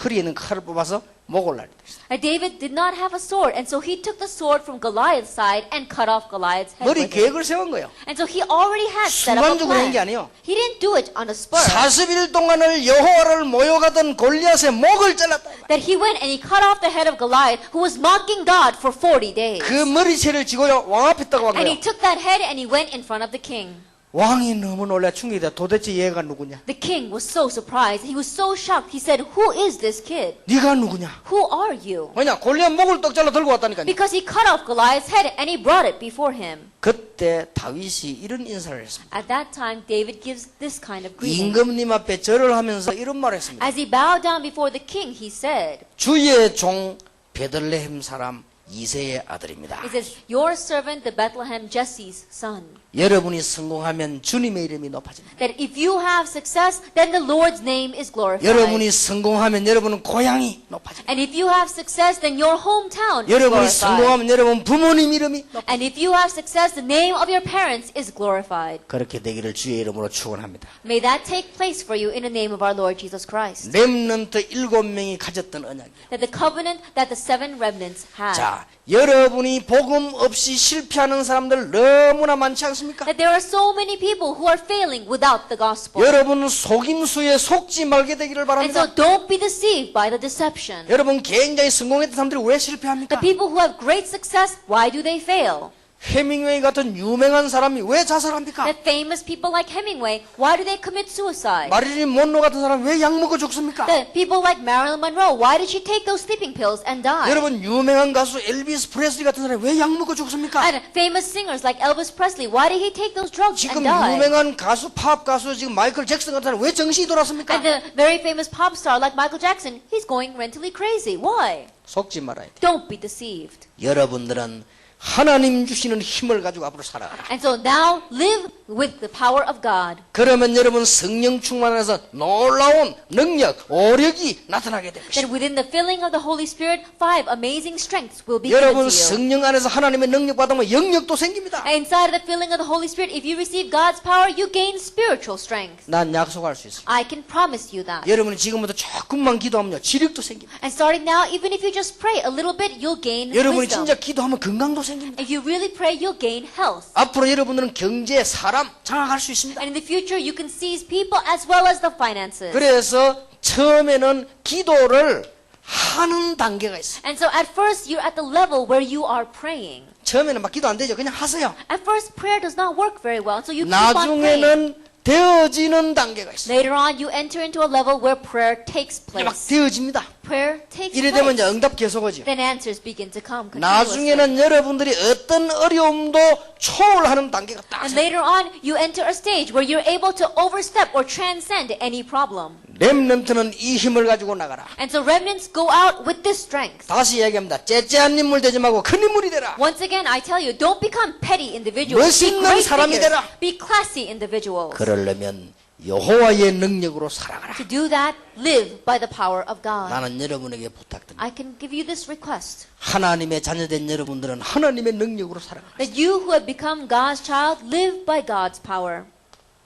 Speaker 1: 허리에 있는 칼을 뽑아서 목을 날렸다.
Speaker 2: David did not have a sword, and so he took the sword from Goliath's side and cut off Goliath's head.
Speaker 1: 머리
Speaker 2: with it.
Speaker 1: 계획을 세운 거예요.
Speaker 2: And so he already had set up a
Speaker 1: 순간적으로 한 게
Speaker 2: plan.
Speaker 1: 아니에요.
Speaker 2: He didn't do it on a spur.
Speaker 1: 40일 동안을 여호와를 모욕하던 골리앗의 목을 잘랐다.
Speaker 2: That he went and he cut off the head of Goliath, who was mocking God for 40 days.
Speaker 1: 그 머리채를 지고요 왕 앞에 있다고 한
Speaker 2: And
Speaker 1: 거예요.
Speaker 2: he took that head and he went in front of the king.
Speaker 1: 왕이 너무 놀라 충격이다. 도대체 얘가 누구냐?
Speaker 2: The king was so surprised. He was so shocked. He said, "Who is this kid?
Speaker 1: 네가 누구냐?
Speaker 2: Who are you?"
Speaker 1: 왜냐? 골리앗 목을 떡 잘라 들고 왔다니까요.
Speaker 2: Because he cut off Goliath's head and he brought it before him.
Speaker 1: 그때 다윗이 이런 인사를 했습니다.
Speaker 2: At that time, David gives this kind of greeting.
Speaker 1: 임금님 앞에 절을 하면서 이런 말을 했습니다.
Speaker 2: As he bowed down before the king, he said,
Speaker 1: 주의 종 베들레헴 사람 이새의 아들입니다.
Speaker 2: he says, "Your servant, the Bethlehem Jesse's son."
Speaker 1: 여러분이 성공하면 주님의 이름이 높아집니다.
Speaker 2: That if you have success, then the Lord's name is glorified.
Speaker 1: 여러분이 성공하면 여러분은 고향이 높아집니다.
Speaker 2: And if you have success, then your hometown is
Speaker 1: 여러분이
Speaker 2: glorified.
Speaker 1: 성공하면 여러분 부모님 이름이 높아집니다.
Speaker 2: And if you have success, the name of your parents is glorified.
Speaker 1: 그렇게 되기를 주의 이름으로 축원합니다.
Speaker 2: May that take place for you in the name of our Lord Jesus Christ.
Speaker 1: 렘넌트 7명이 가졌던 언약.
Speaker 2: That the covenant that the 7 remnants had.
Speaker 1: 자, 여러분이 복음 없이 실패하는 사람들 너무나 많지 않습니까?
Speaker 2: That there are so many people who are failing without the gospel.
Speaker 1: 여러분은 속임수에 속지 말게 되기를
Speaker 2: And
Speaker 1: 바랍니다.
Speaker 2: so don't be deceived by the deception.
Speaker 1: 여러분 굉장히 성공했던 사람들이 왜
Speaker 2: The
Speaker 1: 실패합니까?
Speaker 2: people who have great success, why do they fail?
Speaker 1: 해밍웨이 같은 유명한 사람이 왜 자살합니까?
Speaker 2: The famous people like Hemingway, why do they commit suicide?
Speaker 1: 마릴린 monroe 같은 사람 왜 약 먹고 죽습니까?
Speaker 2: The people like Marilyn Monroe, why did she take those sleeping pills and die?
Speaker 1: 여러분 유명한 가수 엘비스 프레슬리 같은 사람 왜 약 먹고 죽습니까?
Speaker 2: And famous singers like Elvis Presley, why did he take those drugs
Speaker 1: 지금
Speaker 2: and die?
Speaker 1: 유명한 가수 팝 가수 지금 마이클 잭슨 같은 사람 왜 정신이 돌았습니까?
Speaker 2: And the very famous pop star like Michael Jackson, he's going mentally crazy. Why?
Speaker 1: 속지 말아야 돼.
Speaker 2: Don't be deceived.
Speaker 1: 여러분들은 하나님 주시는 힘을 가지고 앞으로 살아가라.
Speaker 2: And so now live with the power of God.
Speaker 1: 그러면 여러분 성령 충만해서 놀라운 능력, 오력이 나타나게 될
Speaker 2: Then
Speaker 1: 것입니다.
Speaker 2: within the filling of the Holy Spirit, 5 amazing strengths will be given
Speaker 1: 여러분
Speaker 2: to you.
Speaker 1: 성령 안에서 하나님의 능력 받으면 영력도 생깁니다.
Speaker 2: And inside of the filling of the Holy Spirit, if you receive God's power, you gain spiritual strength.
Speaker 1: 난 약속할 수 있습니다.
Speaker 2: I can promise you that.
Speaker 1: 여러분이 지금부터 조금만 기도하면요 지력도 생깁니다.
Speaker 2: And starting now, even if you just pray a little bit, you'll gain
Speaker 1: 여러분이
Speaker 2: wisdom.
Speaker 1: 진짜 기도하면 건강도 생깁니다.
Speaker 2: If you really pray, you'll gain health.
Speaker 1: 앞으로 여러분들은 경제, 사람 장악할 수 있습니다.
Speaker 2: And in the future, you can seize people as well as the finances.
Speaker 1: 그래서 처음에는 기도를 하는 단계가 있어요.
Speaker 2: And so at first, you're at the level where you are praying.
Speaker 1: 처음에는 막 기도 안 되죠. 그냥 하세요.
Speaker 2: At first, prayer does not work very well, so you keep on praying.
Speaker 1: 나중에는 되어지는 단계가 있어요.
Speaker 2: Later on, you enter into a level where prayer takes
Speaker 1: 이제 막
Speaker 2: place.
Speaker 1: 되어집니다.
Speaker 2: prayer takes
Speaker 1: 이래 되면 이제
Speaker 2: place,
Speaker 1: 응답 계속 오죠.
Speaker 2: then answers begin to come continuously.
Speaker 1: 나중에는 여러분들이 어떤 어려움도 초월하는 단계가 딱
Speaker 2: And later on, you enter a stage where you're able to overstep or transcend any problem.
Speaker 1: 렘넌트는 이 힘을 가지고 나가라.
Speaker 2: And so remnants go out with this strength.
Speaker 1: 다시 얘기합니다. 째째한 인물 되지 말고 큰 인물이 되라.
Speaker 2: Once again, I tell you, don't become petty individuals. Be
Speaker 1: 멋있는
Speaker 2: great
Speaker 1: 사람이
Speaker 2: figures.
Speaker 1: 되라.
Speaker 2: Be classy individuals.
Speaker 1: 그러려면 여호와의 능력으로 살아가라.
Speaker 2: To do that, live by the power of God.
Speaker 1: 나는 여러분에게 부탁드립니다.
Speaker 2: I can give you this request.
Speaker 1: 하나님의 자녀된 여러분들은 하나님의 능력으로 살아가라.
Speaker 2: That you who have become God's child, live by God's power.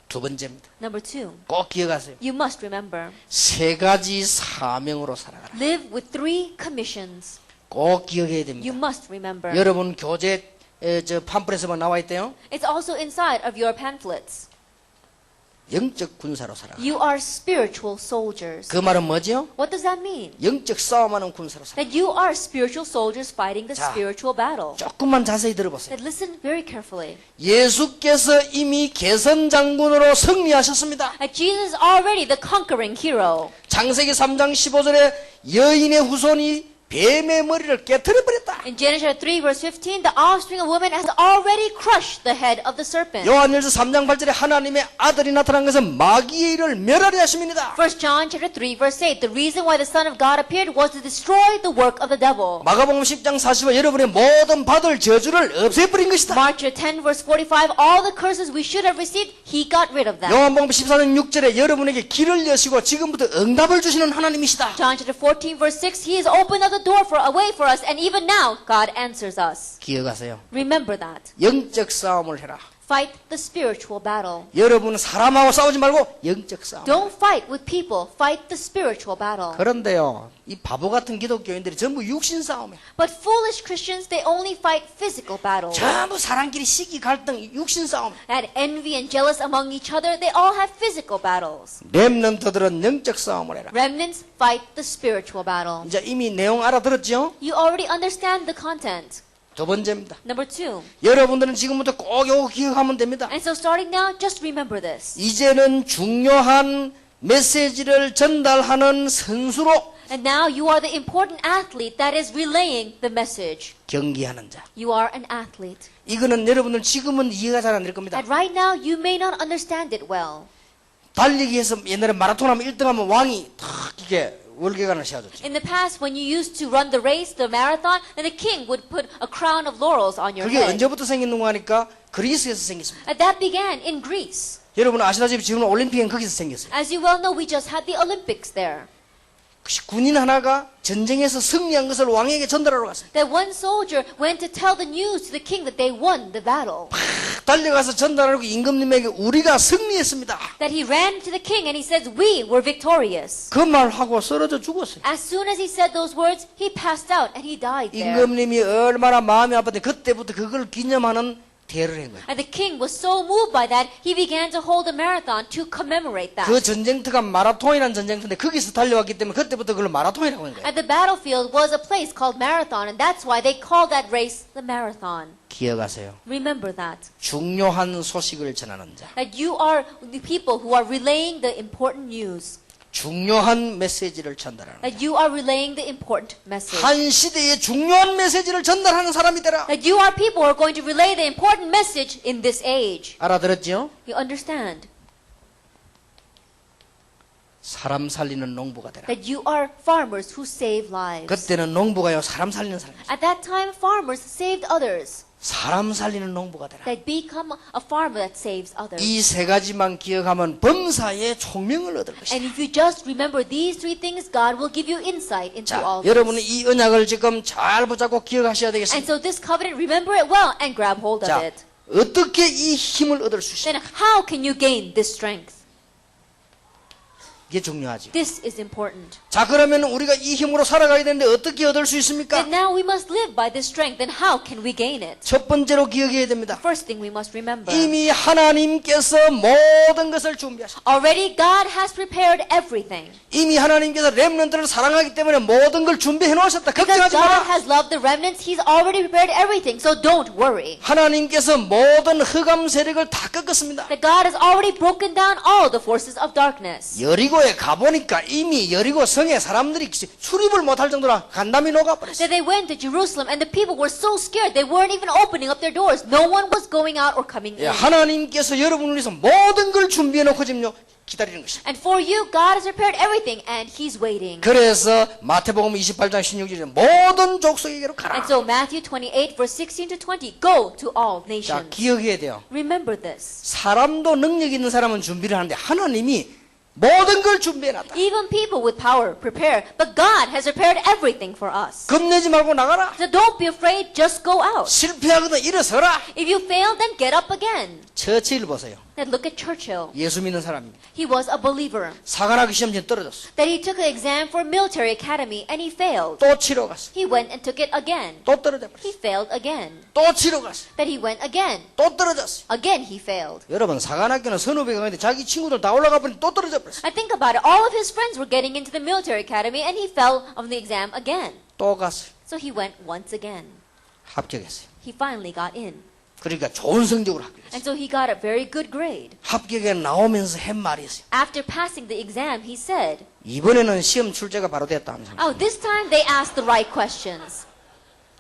Speaker 1: 두 번째입니다.
Speaker 2: Number 2,
Speaker 1: 꼭 기억하세요.
Speaker 2: you must remember.
Speaker 1: 세 가지 사명으로 살아가라.
Speaker 2: Live with 3 commissions.
Speaker 1: 꼭 기억해야
Speaker 2: You
Speaker 1: 됩니다.
Speaker 2: must remember.
Speaker 1: 여러분 교재 저 팜플렛에만 나와 있대요.
Speaker 2: It's also inside of your pamphlets.
Speaker 1: 영적 군사로 살아가라.
Speaker 2: You are spiritual soldiers.
Speaker 1: 그 말은 뭐죠?
Speaker 2: What does that mean?
Speaker 1: 영적 싸움하는 군사로 살아가라.
Speaker 2: That you are spiritual soldiers fighting the
Speaker 1: 자.
Speaker 2: spiritual battle.
Speaker 1: 조금만 자세히 들어보세요.
Speaker 2: That listen very carefully.
Speaker 1: 예수께서 이미 개선 장군으로 승리하셨습니다.
Speaker 2: That Jesus is already the conquering hero.
Speaker 1: 창세기 3장 15절에 여인의 후손이 뱀의 머리를 깨트려 버렸다.
Speaker 2: In Genesis 3 verse 15, the offspring of woman has already crushed the head of the serpent.
Speaker 1: 요한일서 3장 8절에 하나님의 아들이 나타난 것은 마귀의 일을 멸하려 하심입니다.
Speaker 2: 1 John chapter 3 verse 8, the reason why the Son of God appeared was to destroy the work of the devil.
Speaker 1: 마가복음 10장 45 여러분의 모든 받을 저주를 없애버린 것이다.
Speaker 2: Mark chapter 10 verse 45, all the curses we should have received, he got rid of them.
Speaker 1: 요한복음 14장 6절에 여러분에게 길을 여시고 지금부터 응답을 주시는 하나님이시다.
Speaker 2: John chapter 14 verse 6, he has opened up the door for a way for us, and even now God answers us.
Speaker 1: 기억하세요.
Speaker 2: Remember that.
Speaker 1: 영적 싸움을 해라.
Speaker 2: Fight the spiritual battle.
Speaker 1: 여러분은 사람하고 싸우지 말고 영적 싸움.
Speaker 2: Don't fight with people, fight the spiritual battle.
Speaker 1: 그런데요, 이 바보 같은 기독교인들이 전부 육신 싸움이에요.
Speaker 2: But foolish Christians, they only fight physical battles.
Speaker 1: 전부 사람끼리 시기 갈등, 육신 싸움.
Speaker 2: And envy and jealous among each other, they all have physical battles.
Speaker 1: 렘넌트들은 영적 싸움을 해라.
Speaker 2: Remnants fight the spiritual battle.
Speaker 1: 이제 이미 내용 알아들었죠?
Speaker 2: You already understand the content.
Speaker 1: 두 번째입니다.
Speaker 2: Number 2.
Speaker 1: 여러분들은 지금부터 꼭 이거 기억하면 됩니다.
Speaker 2: And so starting now, just remember this.
Speaker 1: 이제는 중요한 메시지를 전달하는 선수로
Speaker 2: And now you are the important athlete that is relaying the message.
Speaker 1: 경기하는 자.
Speaker 2: You are an athlete.
Speaker 1: 이거는 여러분들 지금은 이해가 잘 안 될 겁니다.
Speaker 2: And right now, you may not understand it well.
Speaker 1: 달리기에서 옛날에 마라톤 하면 1등하면 왕이 탁 이게 월계관을 씌워줬지.
Speaker 2: In the past, when you used to run the race, the marathon, then the king would put a crown of laurels on your
Speaker 1: 그게
Speaker 2: head.
Speaker 1: 언제부터 생긴 거 하니까 그리스에서 생겼습니다.
Speaker 2: And that began in Greece.
Speaker 1: 여러분 아시다시피 지금 올림픽은 거기서 생겼어요.
Speaker 2: As you well know, we just had the Olympics there.
Speaker 1: 군인 하나가 전쟁에서 승리한 것을 왕에게 전달하러 갔어요.
Speaker 2: That one soldier went to tell the news to the king that they won the battle.
Speaker 1: 달려가서 전달하고 임금님에게 우리가 승리했습니다.
Speaker 2: That he ran to the king and he says, "We were victorious."
Speaker 1: 그 말하고 쓰러져 죽었어요.
Speaker 2: As soon as he said those words, he passed out and he died there.
Speaker 1: 임금님이 얼마나 마음이 아팠는데 그때부터 그걸 기념하는 대를 한 거예요.
Speaker 2: And the king was so moved by that, he began to hold a marathon to commemorate that.
Speaker 1: 그 전쟁터가 마라톤이라는 전쟁터인데 거기서 달려왔기 때문에 그때부터 그걸 마라톤이라고 한 거예요.
Speaker 2: And the battlefield was a place called Marathon, and that's why they called that race the marathon.
Speaker 1: 기억하세요.
Speaker 2: Remember that.
Speaker 1: 중요한 소식을 전하는 자.
Speaker 2: That you are the people who are relaying the important news.
Speaker 1: 중요한 메시지를 전달하는 자.
Speaker 2: That you are relaying the important message.
Speaker 1: 한 시대에 중요한 메시지를 전달하는 사람이 되라.
Speaker 2: That you are people who are going to relay the important message in this age.
Speaker 1: 알아들었죠?
Speaker 2: You understand?
Speaker 1: 사람 살리는 농부가 되라.
Speaker 2: That you are farmers who save lives.
Speaker 1: 그때는 농부가요 사람 살리는 사람.
Speaker 2: At that time, farmers saved others.
Speaker 1: 사람 살리는 농부가 되라.
Speaker 2: That become a farmer that saves others.
Speaker 1: 이 세 가지만 기억하면 범사의 총명을 얻을 것이다.
Speaker 2: And if you just remember these 3 things, God will give you insight into
Speaker 1: 자,
Speaker 2: all
Speaker 1: 여러분은
Speaker 2: this.
Speaker 1: 이 언약을 지금 잘 붙잡고 기억하셔야
Speaker 2: And
Speaker 1: 되겠습니다.
Speaker 2: so this covenant, remember it well and grab hold of
Speaker 1: 자,
Speaker 2: it.
Speaker 1: 어떻게 이 힘을 얻을 수 있습니까?
Speaker 2: Then how can you gain this strength?
Speaker 1: 이게 중요하죠.
Speaker 2: This is important.
Speaker 1: 자, 그러면 우리가 이 힘으로 살아가야 되는데 어떻게 얻을 수 있습니까?
Speaker 2: And now we must live by this strength. Then how can we gain it?
Speaker 1: 첫 번째로 기억해야 됩니다.
Speaker 2: First thing we must remember.
Speaker 1: 이미 하나님께서 모든 것을 준비하셨다.
Speaker 2: Already God has prepared everything.
Speaker 1: 이미 하나님께서 렘넌트를 사랑하기 때문에 모든 걸 준비해 놓으셨다.
Speaker 2: Because
Speaker 1: 걱정하지
Speaker 2: God
Speaker 1: 마라.
Speaker 2: has loved the remnants, He's already prepared everything. So don't worry.
Speaker 1: 하나님께서 모든 흑암 세력을 다 꺾었습니다.
Speaker 2: That God has already broken down all the forces of darkness.
Speaker 1: 여리고 여리고에 가보니까 이미 여리고 성에 사람들이 출입을 못할 정도로 간담이 녹아버렸어요.
Speaker 2: That they went to Jerusalem and the people were so scared they weren't even opening up their doors. No one was going out or coming
Speaker 1: 예,
Speaker 2: in.
Speaker 1: 하나님께서 여러분을 위해서 모든 걸 준비해놓고 지금요 기다리는 것이에요.
Speaker 2: And for you, God has prepared everything and He's waiting.
Speaker 1: 그래서 마태복음 28장 16절에 모든 족속에게로 가라.
Speaker 2: And so Matthew 28 verse 16 to 20, go to all
Speaker 1: 자,
Speaker 2: nations.
Speaker 1: 기억해야 돼요.
Speaker 2: Remember this.
Speaker 1: 사람도 능력 있는 사람은 준비를 하는데 하나님이 모든 걸 준비해놨다.
Speaker 2: Even people with power prepare, but God has prepared everything for us.
Speaker 1: 겁내지 말고 나가라.
Speaker 2: So don't be afraid, just go out.
Speaker 1: 실패하거든 일어서라.
Speaker 2: If you fail, then get up again.
Speaker 1: 처칠 보세요.
Speaker 2: Then look at Churchill.
Speaker 1: 예수 믿는 사람입니다.
Speaker 2: He was a believer.
Speaker 1: 사관학교 시험지에 떨어졌어.
Speaker 2: That he took an exam for military academy and he failed.
Speaker 1: 또 치러 갔어.
Speaker 2: He went and took it again.
Speaker 1: 또 떨어져
Speaker 2: He
Speaker 1: 버렸어.
Speaker 2: failed again.
Speaker 1: 또 치러 갔어.
Speaker 2: That he went again.
Speaker 1: 또 떨어졌어.
Speaker 2: Again he failed.
Speaker 1: 여러분 사관학교는 선후배가 가는데 자기 친구들 다 올라가 버리니 또 떨어져 버렸어.
Speaker 2: I think about it. All of his friends were getting into the military academy and he fell on the exam again.
Speaker 1: 또 갔어요.
Speaker 2: So he went once again.
Speaker 1: 합격했어요.
Speaker 2: He finally got in.
Speaker 1: 그러니까 좋은 성적으로 합격했어요.
Speaker 2: And so he got a very good grade.
Speaker 1: 합격에 나오면서 한 말이 있어요.
Speaker 2: After passing the exam, he said,
Speaker 1: 이번에는 시험 출제가 바로 됐다 하면서
Speaker 2: oh, this time they asked the right questions.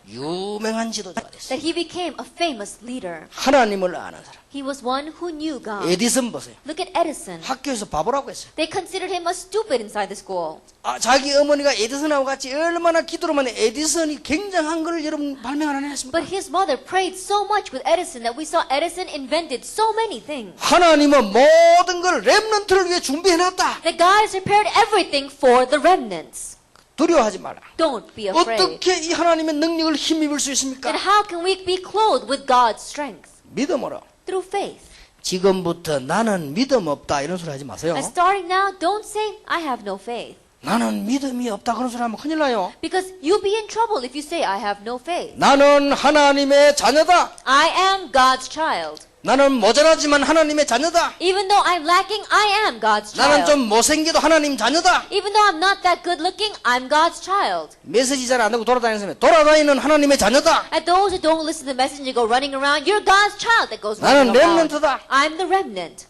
Speaker 1: 유명한 지도자가 됐어요.
Speaker 2: That he became a famous leader.
Speaker 1: 하나님을 아는 사람.
Speaker 2: He was one who knew God.
Speaker 1: 에디슨 보세요.
Speaker 2: Look at Edison.
Speaker 1: 학교에서 바보라고 했어요.
Speaker 2: They considered him a stupid inside the school.
Speaker 1: 아, 자기 어머니가 에디슨하고 같이 얼마나 기도로만 에디슨이 굉장한 걸 여러분 발명 안 했습니까?
Speaker 2: But his mother prayed so much with Edison that we saw Edison invented so many things.
Speaker 1: 하나님은 모든 걸 렘넌트를 위해 준비해놨다.
Speaker 2: That God has prepared everything for the remnants.
Speaker 1: 두려워하지 마라.
Speaker 2: Don't be afraid.
Speaker 1: 어떻게 이 하나님의 능력을 힘입을 수 있습니까?
Speaker 2: Then how can we be clothed with God's strength?
Speaker 1: 믿음으로.
Speaker 2: Through faith.
Speaker 1: 지금부터 나는 믿음 없다 이런 소리 하지 마세요.
Speaker 2: And starting now, don't say, I have no faith.
Speaker 1: 나는 믿음이 없다 그런 소리 하면 큰일 나요.
Speaker 2: Because you'll be in trouble if you say, I have no faith.
Speaker 1: 나는 하나님의 자녀다.
Speaker 2: I am God's child.
Speaker 1: 나는 모자라지만 하나님의 자녀다.
Speaker 2: Even though I'm lacking, I am God's
Speaker 1: 나는
Speaker 2: child.
Speaker 1: 좀 못생겨도 하나님 자녀다.
Speaker 2: Even though I'm not that good looking, I'm God's child.
Speaker 1: 메시지 잘 안 듣고 돌아다니는 사람이 돌아다니는 하나님의 자녀다.
Speaker 2: And those who don't listen to the message and go running around, you're God's child that goes
Speaker 1: 나는
Speaker 2: running around.
Speaker 1: 렘넌트다.
Speaker 2: I'm the remnant.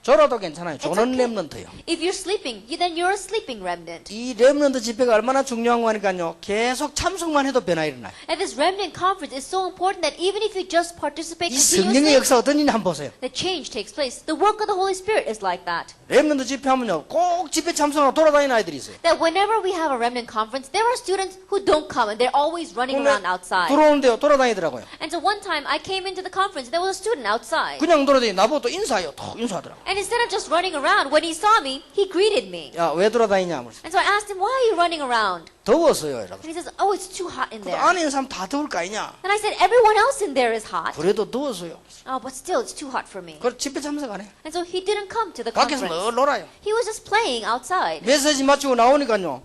Speaker 1: 졸아도 괜찮아요.
Speaker 2: It's
Speaker 1: 조는
Speaker 2: okay.
Speaker 1: 렘넌트예요.
Speaker 2: If you're sleeping, then you're a sleeping remnant.
Speaker 1: 이 렘넌트 집회가 얼마나 중요한 거니까요. 계속 참석만 해도 변화 일어나요.
Speaker 2: And this remnant conference is so important that even if you just participate
Speaker 1: 이 성령의
Speaker 2: continuously,
Speaker 1: 역사 어떤 일인지 한번 보세요.
Speaker 2: the change takes place. The work of the Holy Spirit is like that.
Speaker 1: 렘넌트 집회 하면요. 꼭 집회 참석하고 돌아다니는 아이들이 있어요.
Speaker 2: That whenever we have a remnant conference, there are students who don't come and they're always running around outside.
Speaker 1: 들어오는데요. 돌아다니더라고요.
Speaker 2: And so one time I came into the conference and there was a student outside.
Speaker 1: 그냥 돌아다니 나보고 또 인사해요. 또 인사하더라고요.
Speaker 2: And instead of just running around, when he saw me, he greeted me.
Speaker 1: 야, 왜 돌아다니냐? 그래서
Speaker 2: And so I asked him, why are you running around?
Speaker 1: 더웠어요. 이러고.
Speaker 2: And he says, oh, it's too hot in
Speaker 1: 그
Speaker 2: there.
Speaker 1: 안에 있는 사람 다 더울 거 아니냐?
Speaker 2: And I said, everyone else in there is hot.
Speaker 1: 그래도 더워서요.
Speaker 2: Oh, but still, it's too hot for me.
Speaker 1: 그 집회 참석 안 해.
Speaker 2: And so he didn't come to the
Speaker 1: 밖에서
Speaker 2: conference.
Speaker 1: 늘 놀아요.
Speaker 2: He was just playing outside.
Speaker 1: 메시지 마치고 나오니까요.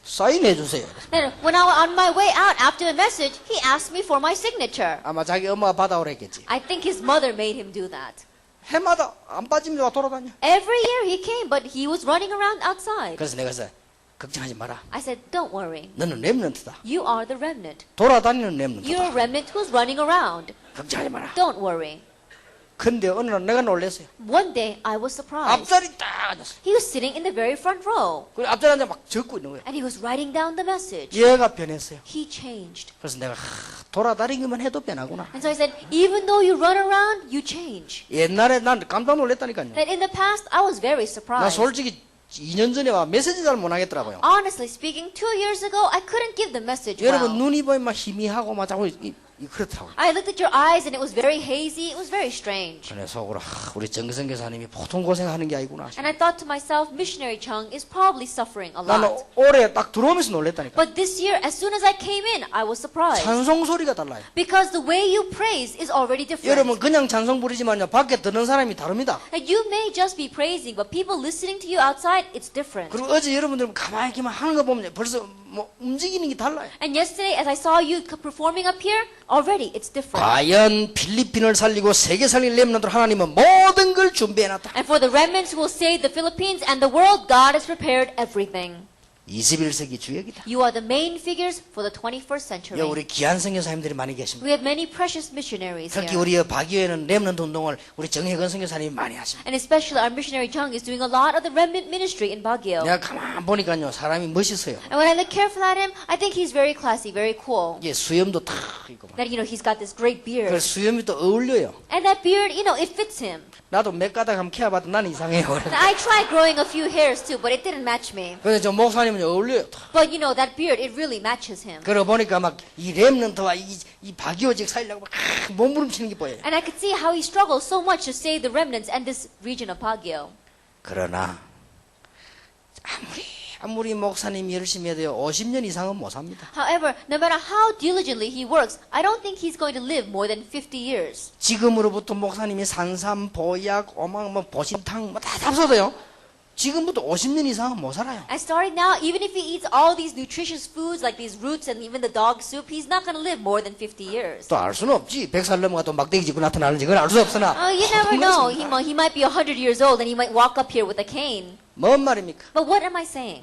Speaker 1: 사인해 주세요.
Speaker 2: Then when I was on my way out after the message, he asked me for my signature.
Speaker 1: 아마 자기 엄마가 받아오랬겠지.
Speaker 2: I think his mother made him do that.
Speaker 1: 해마다 안 빠지면 와 돌아다녀.
Speaker 2: Every year he came, but he was running around outside.
Speaker 1: 그래서 내가 그래서 걱정하지 마라.
Speaker 2: I said, don't worry.
Speaker 1: 너는 렘넌트다.
Speaker 2: You are the remnant.
Speaker 1: 돌아다니는
Speaker 2: You're a
Speaker 1: 렘넌트다.
Speaker 2: remnant who's running around.
Speaker 1: 걱정하지 마라.
Speaker 2: Don't worry.
Speaker 1: 근데 어느 날 내가 놀랐어요.
Speaker 2: One day I was surprised.
Speaker 1: 앞자리 딱 앉았어.
Speaker 2: He was sitting in the very front row.
Speaker 1: 그래 앞자리 앉아 막 적고 있는 거예요.
Speaker 2: And he was writing down the message.
Speaker 1: 얘가 변했어요.
Speaker 2: He changed.
Speaker 1: 그래서 내가 돌아다니기만 해도 변하구나.
Speaker 2: And so I said, even though you run around, you change.
Speaker 1: 옛날에 난 깜짝 놀랐다니까요.
Speaker 2: That in the past, I was very
Speaker 1: 나
Speaker 2: surprised.
Speaker 1: 솔직히 2년 전에 와 메시지 잘 못하겠더라고요.
Speaker 2: Honestly speaking, 2 years ago, I couldn't give the message
Speaker 1: 여러분
Speaker 2: well.
Speaker 1: 눈이 보면 막 희미하고 막 자꾸 그렇더라고요.
Speaker 2: I looked at your eyes and it was very hazy. It was very strange.
Speaker 1: 그래 속으로 우리 정기성 교사님이 보통 고생하는 게 아니구나.
Speaker 2: And I thought to myself, missionary Chung is probably suffering a
Speaker 1: 나는
Speaker 2: lot.
Speaker 1: 올해 딱 들어오면서 놀랬다니까.
Speaker 2: But this year, as soon as I came in, I was surprised.
Speaker 1: 찬송 소리가 달라요.
Speaker 2: Because the way you praise is already
Speaker 1: 여러분
Speaker 2: different.
Speaker 1: 그냥 찬송 부르지만요 밖에 듣는 사람이 다릅니다.
Speaker 2: That you may just be praising, but people listening to you outside, it's different.
Speaker 1: 그리고 어제 여러분들 가만히 이렇게만 하는 거 보면 벌써 뭐 움직이는 게 달라요.
Speaker 2: And yesterday, as I saw you performing up here, already it's different.
Speaker 1: 과연 필리핀을 살리고 세계 살릴 렘넌트를 하나님은 모든 걸 준비해놨다.
Speaker 2: And for the remnants who will save the Philippines and the world, God has prepared everything.
Speaker 1: 21세기 주역이다.
Speaker 2: You are the main figures for the 21st century.
Speaker 1: 여기 우리 귀한 선교사님들이 많이 계십니다.
Speaker 2: We have many precious missionaries
Speaker 1: 특히
Speaker 2: here.
Speaker 1: 우리 바기에는 렘넌트 운동을 우리 정혜건 선교사님이 많이 하십니다.
Speaker 2: And especially our missionary Jung is doing a lot of the remnant ministry in Baguio.
Speaker 1: 내가 가만 보니까요, 사람이 멋있어요.
Speaker 2: And when I look carefully at him, I think he's very classy, very cool.
Speaker 1: 이게 수염도 탁 있고,
Speaker 2: That, he's got this great beard.
Speaker 1: 그 수염이 또 어울려요.
Speaker 2: And that beard, it fits him.
Speaker 1: 나도 몇 가닥 한번 캐봐도 난 이상해요.
Speaker 2: And I tried growing a few hairs too, but it didn't match me.
Speaker 1: 그래서 저 목사님은 어울려요.
Speaker 2: But that beard, it really matches him.
Speaker 1: 그러고 보니까 막 이 렘넌트와 이 바기오직 살려고 막 몸부림치는 게 보여요.
Speaker 2: And I could see how he struggles so much to save the remnants and this region of Baguio.
Speaker 1: 그러나 아무리 목사님이 열심히 해도요, 50년 이상은 못 삽니다.
Speaker 2: However, no matter how diligently he works, I don't think he's going to live more than 50 years.
Speaker 1: 지금으로부터 목사님이 산삼, 보약, 오막, 보신탕 다 잡숴도요, 지금부터 50년 이상은 못 살아요.
Speaker 2: And starting now, even if he eats all these nutritious foods like these roots and even the dog soup, he's not going to live more than 50 years.
Speaker 1: 또 알 수는 없지. 100살 넘어가 또 막대기 짚고 나타나는지 그건 알 수 없으나.
Speaker 2: You never know. He might be 100 years old and he might walk up here with a cane.
Speaker 1: 뭔 말입니까?
Speaker 2: But what am I saying?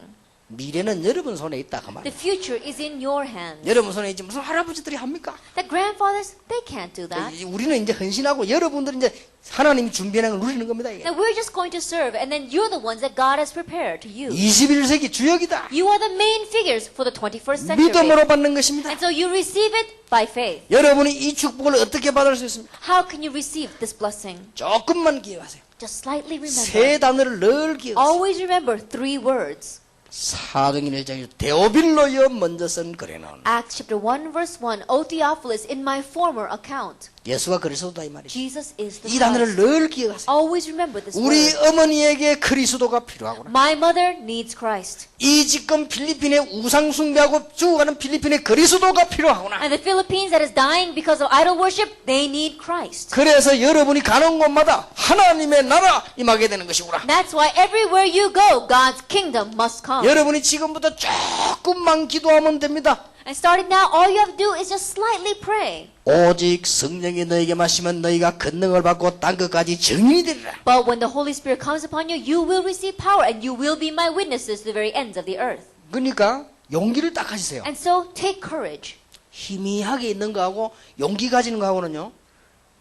Speaker 1: 미래는 여러분 손에 있다 그
Speaker 2: The
Speaker 1: 말이에요.
Speaker 2: future is in your hands.
Speaker 1: 여러분 손에 있지 무슨 할아버지들이 합니까?
Speaker 2: The grandfathers, they can't do that.
Speaker 1: 우리는 이제 헌신하고 여러분들은 이제 하나님이 준비하는 걸 누리는 겁니다. 이게.
Speaker 2: Now we're just going to serve, and then you're the ones that God has prepared to use.
Speaker 1: 21세기 주역이다.
Speaker 2: You are the main figures for the 21st century.
Speaker 1: 믿음으로 받는 것입니다.
Speaker 2: And so you receive it by faith.
Speaker 1: 여러분이 이 축복을 어떻게 받을 수 있습니까?
Speaker 2: How can you receive this blessing?
Speaker 1: 조금만 기억하세요.
Speaker 2: Just slightly
Speaker 1: 세
Speaker 2: remember.
Speaker 1: 단어를 늘 기억하세요.
Speaker 2: Always remember 3 words.
Speaker 1: 사도행 1장에 데오빌로여 먼저 쓴 글에는
Speaker 2: Acts chapter 1 verse 1. O Theophilus, in my former account,
Speaker 1: 예수가 그리스도다 이 말이죠.
Speaker 2: Jesus is the
Speaker 1: 이 단어를
Speaker 2: Christ.
Speaker 1: 늘 기억하세요.
Speaker 2: Always remember this
Speaker 1: 우리
Speaker 2: word.
Speaker 1: 어머니에게 그리스도가 필요하구나.
Speaker 2: My mother needs Christ.
Speaker 1: 이 지금 필리핀에 우상 숭배하고 죽어가는 필리핀에 그리스도가 필요하구나.
Speaker 2: And the Philippines that is dying because of idol worship, they need Christ.
Speaker 1: 그래서 여러분이 가는 곳마다 하나님의 나라 임하게 되는 것이구나.
Speaker 2: That's why everywhere you go, God's kingdom must come.
Speaker 1: 여러분이 지금부터 조금만 기도하면 됩니다.
Speaker 2: And starting now, all you have to do is just slightly pray.
Speaker 1: 오직 성령이 너에게 마시면 너희가 권능을 받고 땅 끝까지 증인이 되리라.
Speaker 2: But when the Holy Spirit comes upon you, you will receive power and you will be my witnesses to the very ends of the earth.
Speaker 1: 그러니까 용기를 딱 가지세요.
Speaker 2: And so take courage.
Speaker 1: 희미하게 있는 거하고 용기 가지는 거하고는요,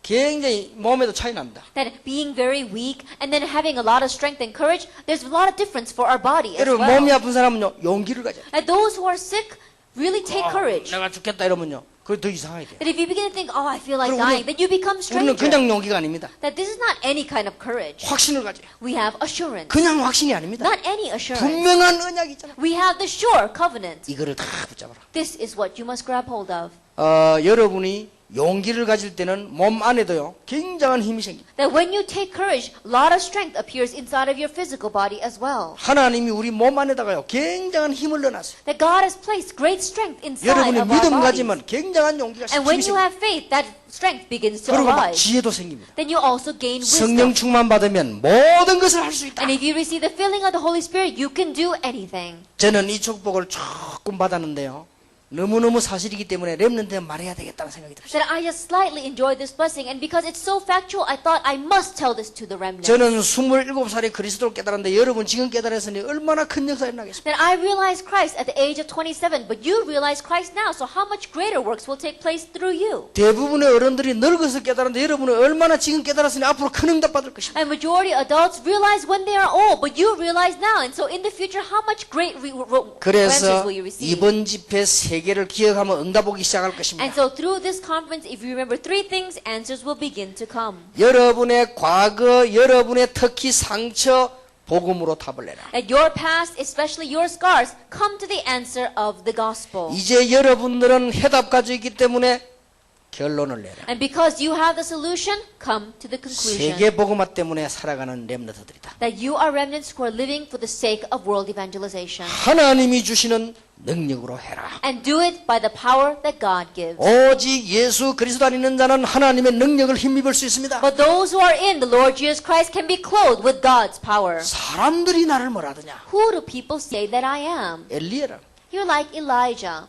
Speaker 1: 굉장히 몸에도 차이 납니다.
Speaker 2: That being very weak and then having a lot of strength and courage, there's a lot of difference for our body as
Speaker 1: 여러분 몸이
Speaker 2: well.
Speaker 1: 아픈 사람은요, 용기를 가져요.
Speaker 2: And those who are sick, really take courage.
Speaker 1: 내가 죽겠다 이러면요, 그게 더 이상하게 돼요.
Speaker 2: That if you begin to think, oh, I feel like
Speaker 1: 그럼
Speaker 2: dying, then you become
Speaker 1: 우리는
Speaker 2: stranger.
Speaker 1: 그냥 용기가 아닙니다.
Speaker 2: That this is not any kind of courage.
Speaker 1: 확신을 가져요.
Speaker 2: We have assurance.
Speaker 1: 그냥 확신이 아닙니다.
Speaker 2: Not any assurance.
Speaker 1: 분명한 언약이 있잖아요.
Speaker 2: We have the sure covenant.
Speaker 1: 이거를 다 붙잡아라.
Speaker 2: This is what you must grab hold of.
Speaker 1: 여러분이 용기를 가질 때는 몸 안에도요, 굉장한 힘이 생깁니다.
Speaker 2: That when you take courage, a lot of strength appears inside of your physical body as well.
Speaker 1: 하나님이 우리 몸 안에다가요, 굉장한 힘을 넣어놨어요.
Speaker 2: That God has placed great strength inside
Speaker 1: 여러분이
Speaker 2: of our
Speaker 1: 믿음
Speaker 2: bodies.
Speaker 1: 가지면 굉장한 용기가
Speaker 2: And
Speaker 1: 힘이
Speaker 2: when you
Speaker 1: 생깁니다.
Speaker 2: have faith, that strength begins to
Speaker 1: 그리고 막
Speaker 2: arise.
Speaker 1: 지혜도 생깁니다.
Speaker 2: Then you also gain
Speaker 1: 성령
Speaker 2: wisdom.
Speaker 1: 충만 받으면 모든 것을 할 수 있다.
Speaker 2: And if you receive the filling of the Holy Spirit, you can do anything.
Speaker 1: 저는 이 축복을 조금 받았는데요, 너무너무 사실이기 때문에 렘넌트에 말해야 되겠다는 생각이 들었어요.
Speaker 2: That I just slightly enjoyed this blessing, and because it's so factual, I thought I must tell this to the remnant.
Speaker 1: 저는 27살에 그리스도를 깨달았는데 여러분 지금 깨달았으니 얼마나 큰 역사가 일어나겠습니까?
Speaker 2: That I realized Christ at the age of 27, but you realize Christ now, so how much greater works will take place through you?
Speaker 1: 대부분의 어른들이 늙어서 깨달았는데 여러분은 얼마나 지금 깨달았으니 앞으로 큰 응답 받을 것입니다.
Speaker 2: And majority adults realize when they are old, but you realize now, and so in the future, how much great answers
Speaker 1: 그래서
Speaker 2: will you receive?
Speaker 1: 이번 집회 세 개를 기억하면 응답 오기 시작할 것입니다.
Speaker 2: And so through this conference, if you remember 3 things, answers will begin to come.
Speaker 1: 여러분의 과거, 여러분의 특히 상처, 복음으로 답을 내라.
Speaker 2: At your past, especially your scars, come to the answer of the gospel.
Speaker 1: 이제 여러분들은 해답 가지고 있기 때문에 결론을 내라.
Speaker 2: And because you have the solution, come to the conclusion.
Speaker 1: 세계 복음화 때문에 살아가는 렘넌트들이다.
Speaker 2: That you are remnants who are living for the sake of world evangelization.
Speaker 1: 하나님이 주시는 능력으로 해라.
Speaker 2: And do it by the power that God gives.
Speaker 1: 오직 예수 그리스도 안에 있는 자는 하나님의 능력을 힘입을 수 있습니다.
Speaker 2: But those who are in the Lord Jesus Christ can be clothed with God's power.
Speaker 1: 사람들이 나를 뭐라 하더냐?
Speaker 2: Who do people say that I am?
Speaker 1: 엘리야라,
Speaker 2: You're like Elijah,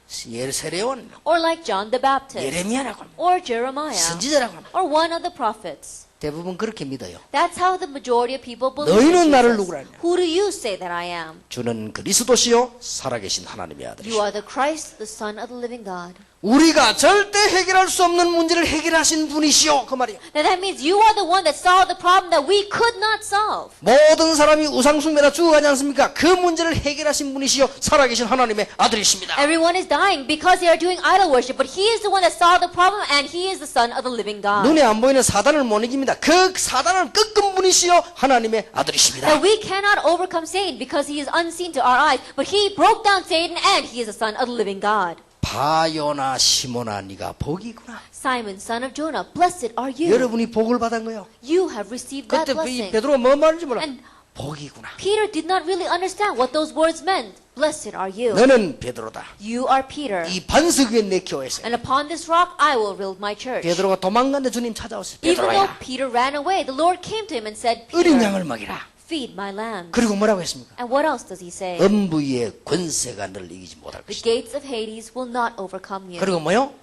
Speaker 1: 세례원,
Speaker 2: or like John the Baptist,
Speaker 1: 예레미야라고 합니다.
Speaker 2: or Jeremiah,
Speaker 1: 선지자라고 합니다.
Speaker 2: or one of the prophets.
Speaker 1: 대부분 그렇게 믿어요.
Speaker 2: That's how the majority of people believe
Speaker 1: 너희는
Speaker 2: in
Speaker 1: 나를
Speaker 2: Jesus.
Speaker 1: 누구라 하냐?
Speaker 2: Who do you say that I am?
Speaker 1: 주는 그리스도시요 살아계신 하나님의
Speaker 2: You
Speaker 1: 아들이시오.
Speaker 2: are the Christ, the Son of the living God.
Speaker 1: 우리가 절대 해결할 수 없는 문제를 해결하신 분이시오. 그 말이에요.
Speaker 2: Now that means you are the one that solved the problem that we could not solve.
Speaker 1: 모든 사람이 우상숭배라 죽어가지 않습니까? 그 문제를 해결하신 분이시요 살아계신 하나님의 아들이십니다.
Speaker 2: Everyone is dying because they are doing idol worship, but He is the one that solved the problem, and He is the Son of the living God.
Speaker 1: 눈에 안 보이는 사단을 못 이깁니다. 그 사단을 꺾은 분이시요 하나님의 아들이십니다.
Speaker 2: That we cannot overcome Satan because he is unseen to our eyes, but He broke down Satan, and He is the Son of the living God.
Speaker 1: 바요나 시모나 네가 복이구나.
Speaker 2: Simon, son of Jonah, blessed are you.
Speaker 1: 여러분이 복을 받은 거요.
Speaker 2: You have received that
Speaker 1: 그때 이
Speaker 2: blessing.
Speaker 1: 베드로가 뭐 말인지 몰라.
Speaker 2: And
Speaker 1: 복이구나.
Speaker 2: Peter did not really understand what those words meant. Blessed are you.
Speaker 1: 너는 베드로다.
Speaker 2: You are Peter.
Speaker 1: 이 반석 위에 내 교회에서.
Speaker 2: And upon this rock I will build my church.
Speaker 1: 베드로가 도망갔는데 주님 찾아오세요.
Speaker 2: Even though
Speaker 1: 베드로야,
Speaker 2: Peter ran away, the Lord came to him and said,
Speaker 1: 어린
Speaker 2: Peter,
Speaker 1: 양을 먹이라.
Speaker 2: feed my lambs.
Speaker 1: 그리고 뭐라고 했습니까?
Speaker 2: And what else does he say?
Speaker 1: 음부의 권세가 너를 이기지 못할
Speaker 2: The
Speaker 1: 것이다.
Speaker 2: gates of Hades will not overcome you.
Speaker 1: 그리고 뭐요?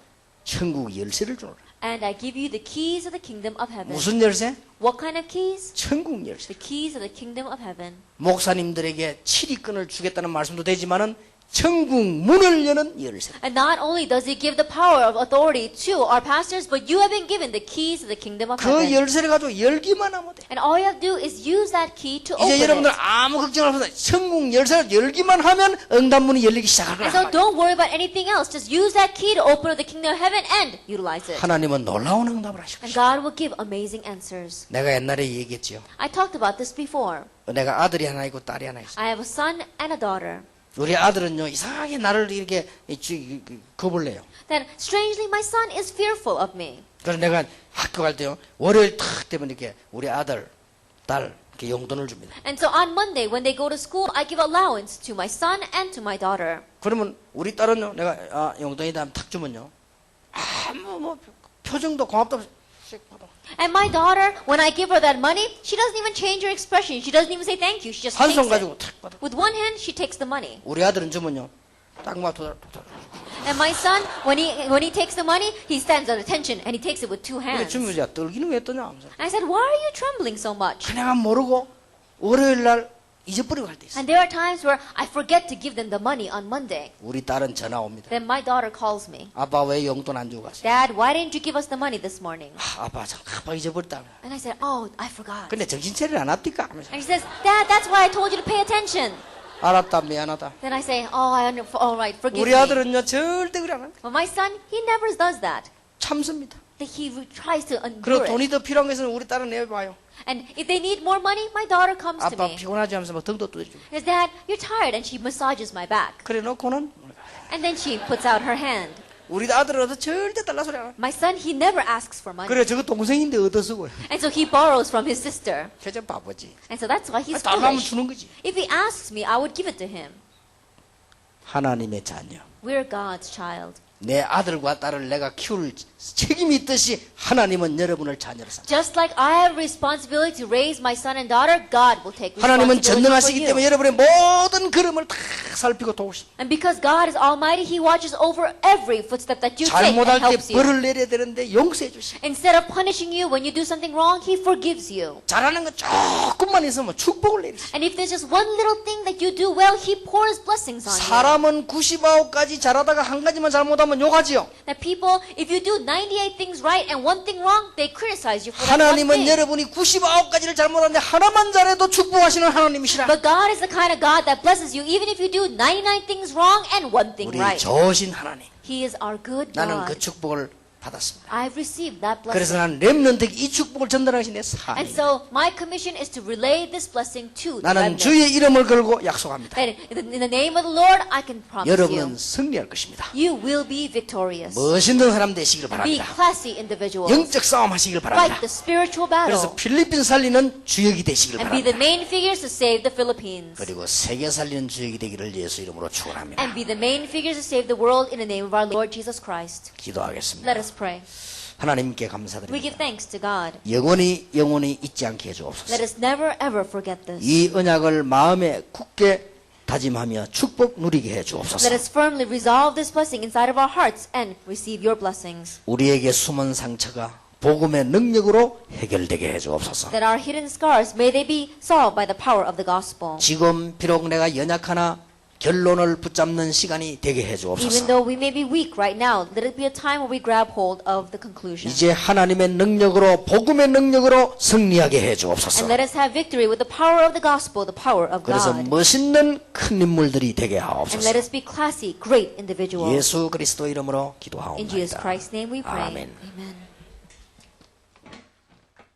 Speaker 1: 천국 열쇠를 주노라.
Speaker 2: And I give you the keys of the kingdom of heaven.
Speaker 1: 무슨 열쇠?
Speaker 2: What kind of keys?
Speaker 1: 천국 열쇠.
Speaker 2: The keys of the kingdom of heaven.
Speaker 1: 목사님들에게 치리권을 주겠다는 말씀도 되지만은 천국 문을 여는 열쇠.
Speaker 2: And not only does he give the power of authority to our pastors, but you have been given the keys of the kingdom of
Speaker 1: 그
Speaker 2: heaven.
Speaker 1: 열쇠를 가지고 열기만 하면 돼.
Speaker 2: And all you have to do is use that key to
Speaker 1: 이제
Speaker 2: open
Speaker 1: 여러분들
Speaker 2: it.
Speaker 1: 아무 걱정 없어요. 천국 열쇠를 열기만 하면 응답문이 열리기 시작할
Speaker 2: And so
Speaker 1: 거야.
Speaker 2: don't worry about anything else. Just use that key to open up the kingdom of heaven and utilize it.
Speaker 1: 하나님은 놀라운 응답을 하실
Speaker 2: And
Speaker 1: 것이다.
Speaker 2: God will give amazing answers.
Speaker 1: 내가 옛날에 얘기했지요.
Speaker 2: I talked about this before.
Speaker 1: 내가 아들이 하나 있고 딸이 하나 있어.
Speaker 2: I have a son and a daughter.
Speaker 1: 우리 아들은요 이상하게 나를 이렇게 겁을 내요.
Speaker 2: Then strangely my son is fearful of me.
Speaker 1: 그래서 내가 학교 갈 때요 월요일 탁 되면 이렇게 우리 아들, 딸 이렇게 용돈을 줍니다.
Speaker 2: And so on Monday when they go to school, I give allowance to my son and to my daughter.
Speaker 1: 그러면 우리 딸은요 내가 용돈이다 하면 탁 주면요 아무 뭐 표정도 고맙다 씩 받아.
Speaker 2: And my daughter, when I give her that money, she doesn't even change her expression. She doesn't even say thank you. She just
Speaker 1: 한
Speaker 2: takes
Speaker 1: 손
Speaker 2: it.
Speaker 1: 가지고 탁 받아.
Speaker 2: With one hand, she takes the money.
Speaker 1: 우리 아들은 주면요 딱막 도달.
Speaker 2: And my son, when he takes the money, he stands at attention and he takes it with two
Speaker 1: 근데
Speaker 2: hands.
Speaker 1: 주면 이제 떨기는 왜 떠냐 하면서.
Speaker 2: I said, why are you trembling so much?
Speaker 1: 그 내가 모르고 월요일 날 잊어버리고 갈 때 있어.
Speaker 2: And there are times where I forget to give them the money on Monday.
Speaker 1: 우리 딸은 전화 옵니다.
Speaker 2: Then my daughter calls me.
Speaker 1: 아빠 왜 용돈 안 주고 갔어?
Speaker 2: Dad, why didn't you give us the money this morning?
Speaker 1: 아빠 참 아빠 잊어버렸다.
Speaker 2: And I said, oh, I forgot.
Speaker 1: 근데 정신 차리를 안 왔디까 하면서.
Speaker 2: And he says, Dad, that's why I told you to pay attention.
Speaker 1: 알았다 미안하다.
Speaker 2: Then I say, oh, all right, forgive
Speaker 1: 우리
Speaker 2: me.
Speaker 1: 아들은요 절대 그래 안 합니다.
Speaker 2: But my son, he never does that.
Speaker 1: 참습니다.
Speaker 2: He tries to
Speaker 1: 그리고
Speaker 2: endure
Speaker 1: 돈이
Speaker 2: it.
Speaker 1: 더 필요한 것은 우리 딸은 내봐요.
Speaker 2: And if they need more money, my daughter comes to
Speaker 1: 아빠
Speaker 2: me.
Speaker 1: 피곤하지 하면서 막 등도 두드리고.
Speaker 2: Says, Dad, you're tired, and she massages my back.
Speaker 1: 그래 놓고는
Speaker 2: And then she puts out her hand.
Speaker 1: 우리 아들은 절대 달라 소리 안 해.
Speaker 2: My son, he never asks for money.
Speaker 1: 그래 저거 동생인데 얻어 쓰고.
Speaker 2: And so he borrows from his sister.
Speaker 1: 걔저 바보지.
Speaker 2: And so that's why he's
Speaker 1: 달라면
Speaker 2: foolish.
Speaker 1: 주는 거지.
Speaker 2: If he asks me, I would give it to him.
Speaker 1: 하나님의 자녀.
Speaker 2: We're God's child.
Speaker 1: 내 아들과 딸을 내가 키울 책임이 있듯이 하나님은 여러분을 자녀로 삼아.
Speaker 2: Just like I have responsibility to raise my son and daughter, God will take
Speaker 1: 하나님은
Speaker 2: responsibility for
Speaker 1: 전능하시기 때문에
Speaker 2: you.
Speaker 1: 여러분의 모든 걸음을 다 살피고 도우십니다.
Speaker 2: And because God is almighty, He watches over every footstep that you take and
Speaker 1: 잘못할 때
Speaker 2: helps you.
Speaker 1: 벌을 내려야 되는데 용서해 주십니다.
Speaker 2: Instead of punishing you when you do something wrong, He forgives you.
Speaker 1: 잘하는 거 조금만 있으면 축복을 내리십니다.
Speaker 2: And if there's just one little thing that you do well, He pours blessings on you.
Speaker 1: 사람은 99가지 잘하다가 한 가지만 잘못하면 욕하지요.
Speaker 2: That people, if you do 98 things right and one thing wrong, they criticize you for that one
Speaker 1: 하나님은
Speaker 2: thing.
Speaker 1: 여러분이 99가지를 잘못하는데 하나만 잘해도 축복하시는 하나님이시라.
Speaker 2: But God is the kind of God that blesses you even if you do 99 things wrong and one thing
Speaker 1: 우리
Speaker 2: right.
Speaker 1: 좋으신 하나님.
Speaker 2: He is our good
Speaker 1: 나는 그
Speaker 2: God.
Speaker 1: 축복을 받았습니다.
Speaker 2: I've received that
Speaker 1: 그래서
Speaker 2: blessing.
Speaker 1: 나는 렘넌트에게 이 축복을 전달하신 내
Speaker 2: And
Speaker 1: 사명.
Speaker 2: so my commission is to relay this blessing to the
Speaker 1: 나는
Speaker 2: remnant.
Speaker 1: 주의 이름을 걸고 약속합니다.
Speaker 2: That in the name of the Lord, I can promise
Speaker 1: 여러분은
Speaker 2: you,
Speaker 1: 승리할 것입니다.
Speaker 2: you will be victorious.
Speaker 1: 멋있는 사람 되시길
Speaker 2: Be
Speaker 1: 바랍니다.
Speaker 2: classy individuals.
Speaker 1: 영적 싸움 하시길
Speaker 2: Fight
Speaker 1: 바랍니다.
Speaker 2: the spiritual
Speaker 1: 그래서
Speaker 2: battle.
Speaker 1: 필리핀 살리는 주역이 되시길
Speaker 2: And be the
Speaker 1: 바랍니다.
Speaker 2: main figures to save the Philippines.
Speaker 1: 그리고 세계 살리는 주역이 되기를 예수 이름으로 축원합니다.
Speaker 2: And be the main figures to save the world in the name of our Lord Jesus Christ.
Speaker 1: 기도하겠습니다.
Speaker 2: Let us pray.
Speaker 1: 하나님께
Speaker 2: We give
Speaker 1: 감사드립니다.
Speaker 2: thanks to God.
Speaker 1: 영원히 잊지 않게 해주옵소서.
Speaker 2: Let us never ever forget this.
Speaker 1: 이 언약을 마음에 굳게 다짐하며 축복 누리게 해주옵소서.
Speaker 2: Let us firmly resolve this blessing inside of our hearts and receive your blessings.
Speaker 1: 우리에게 숨은 상처가 복음의 능력으로 해결되게 해주옵소서.
Speaker 2: That our hidden scars, may they be solved by the power of the gospel.
Speaker 1: 지금 비록 내가 연약하나 결론을 붙잡는 시간이 되게
Speaker 2: Even
Speaker 1: 해주옵소서.
Speaker 2: though we may be weak right now, let it be a time where we grab hold of the conclusion.
Speaker 1: 이제 하나님의 능력으로 복음의 능력으로 승리하게 해주옵소서.
Speaker 2: And let us have victory with the power of the gospel, the power of
Speaker 1: 그래서
Speaker 2: God.
Speaker 1: 멋있는 큰 인물들이 되게
Speaker 2: And
Speaker 1: 하옵소서.
Speaker 2: let us be classy, great individuals.
Speaker 1: 예수 그리스도 이름으로
Speaker 2: In Jesus
Speaker 1: 기도하옵나이다.
Speaker 2: Christ's name we pray.
Speaker 1: 아멘.
Speaker 2: Amen.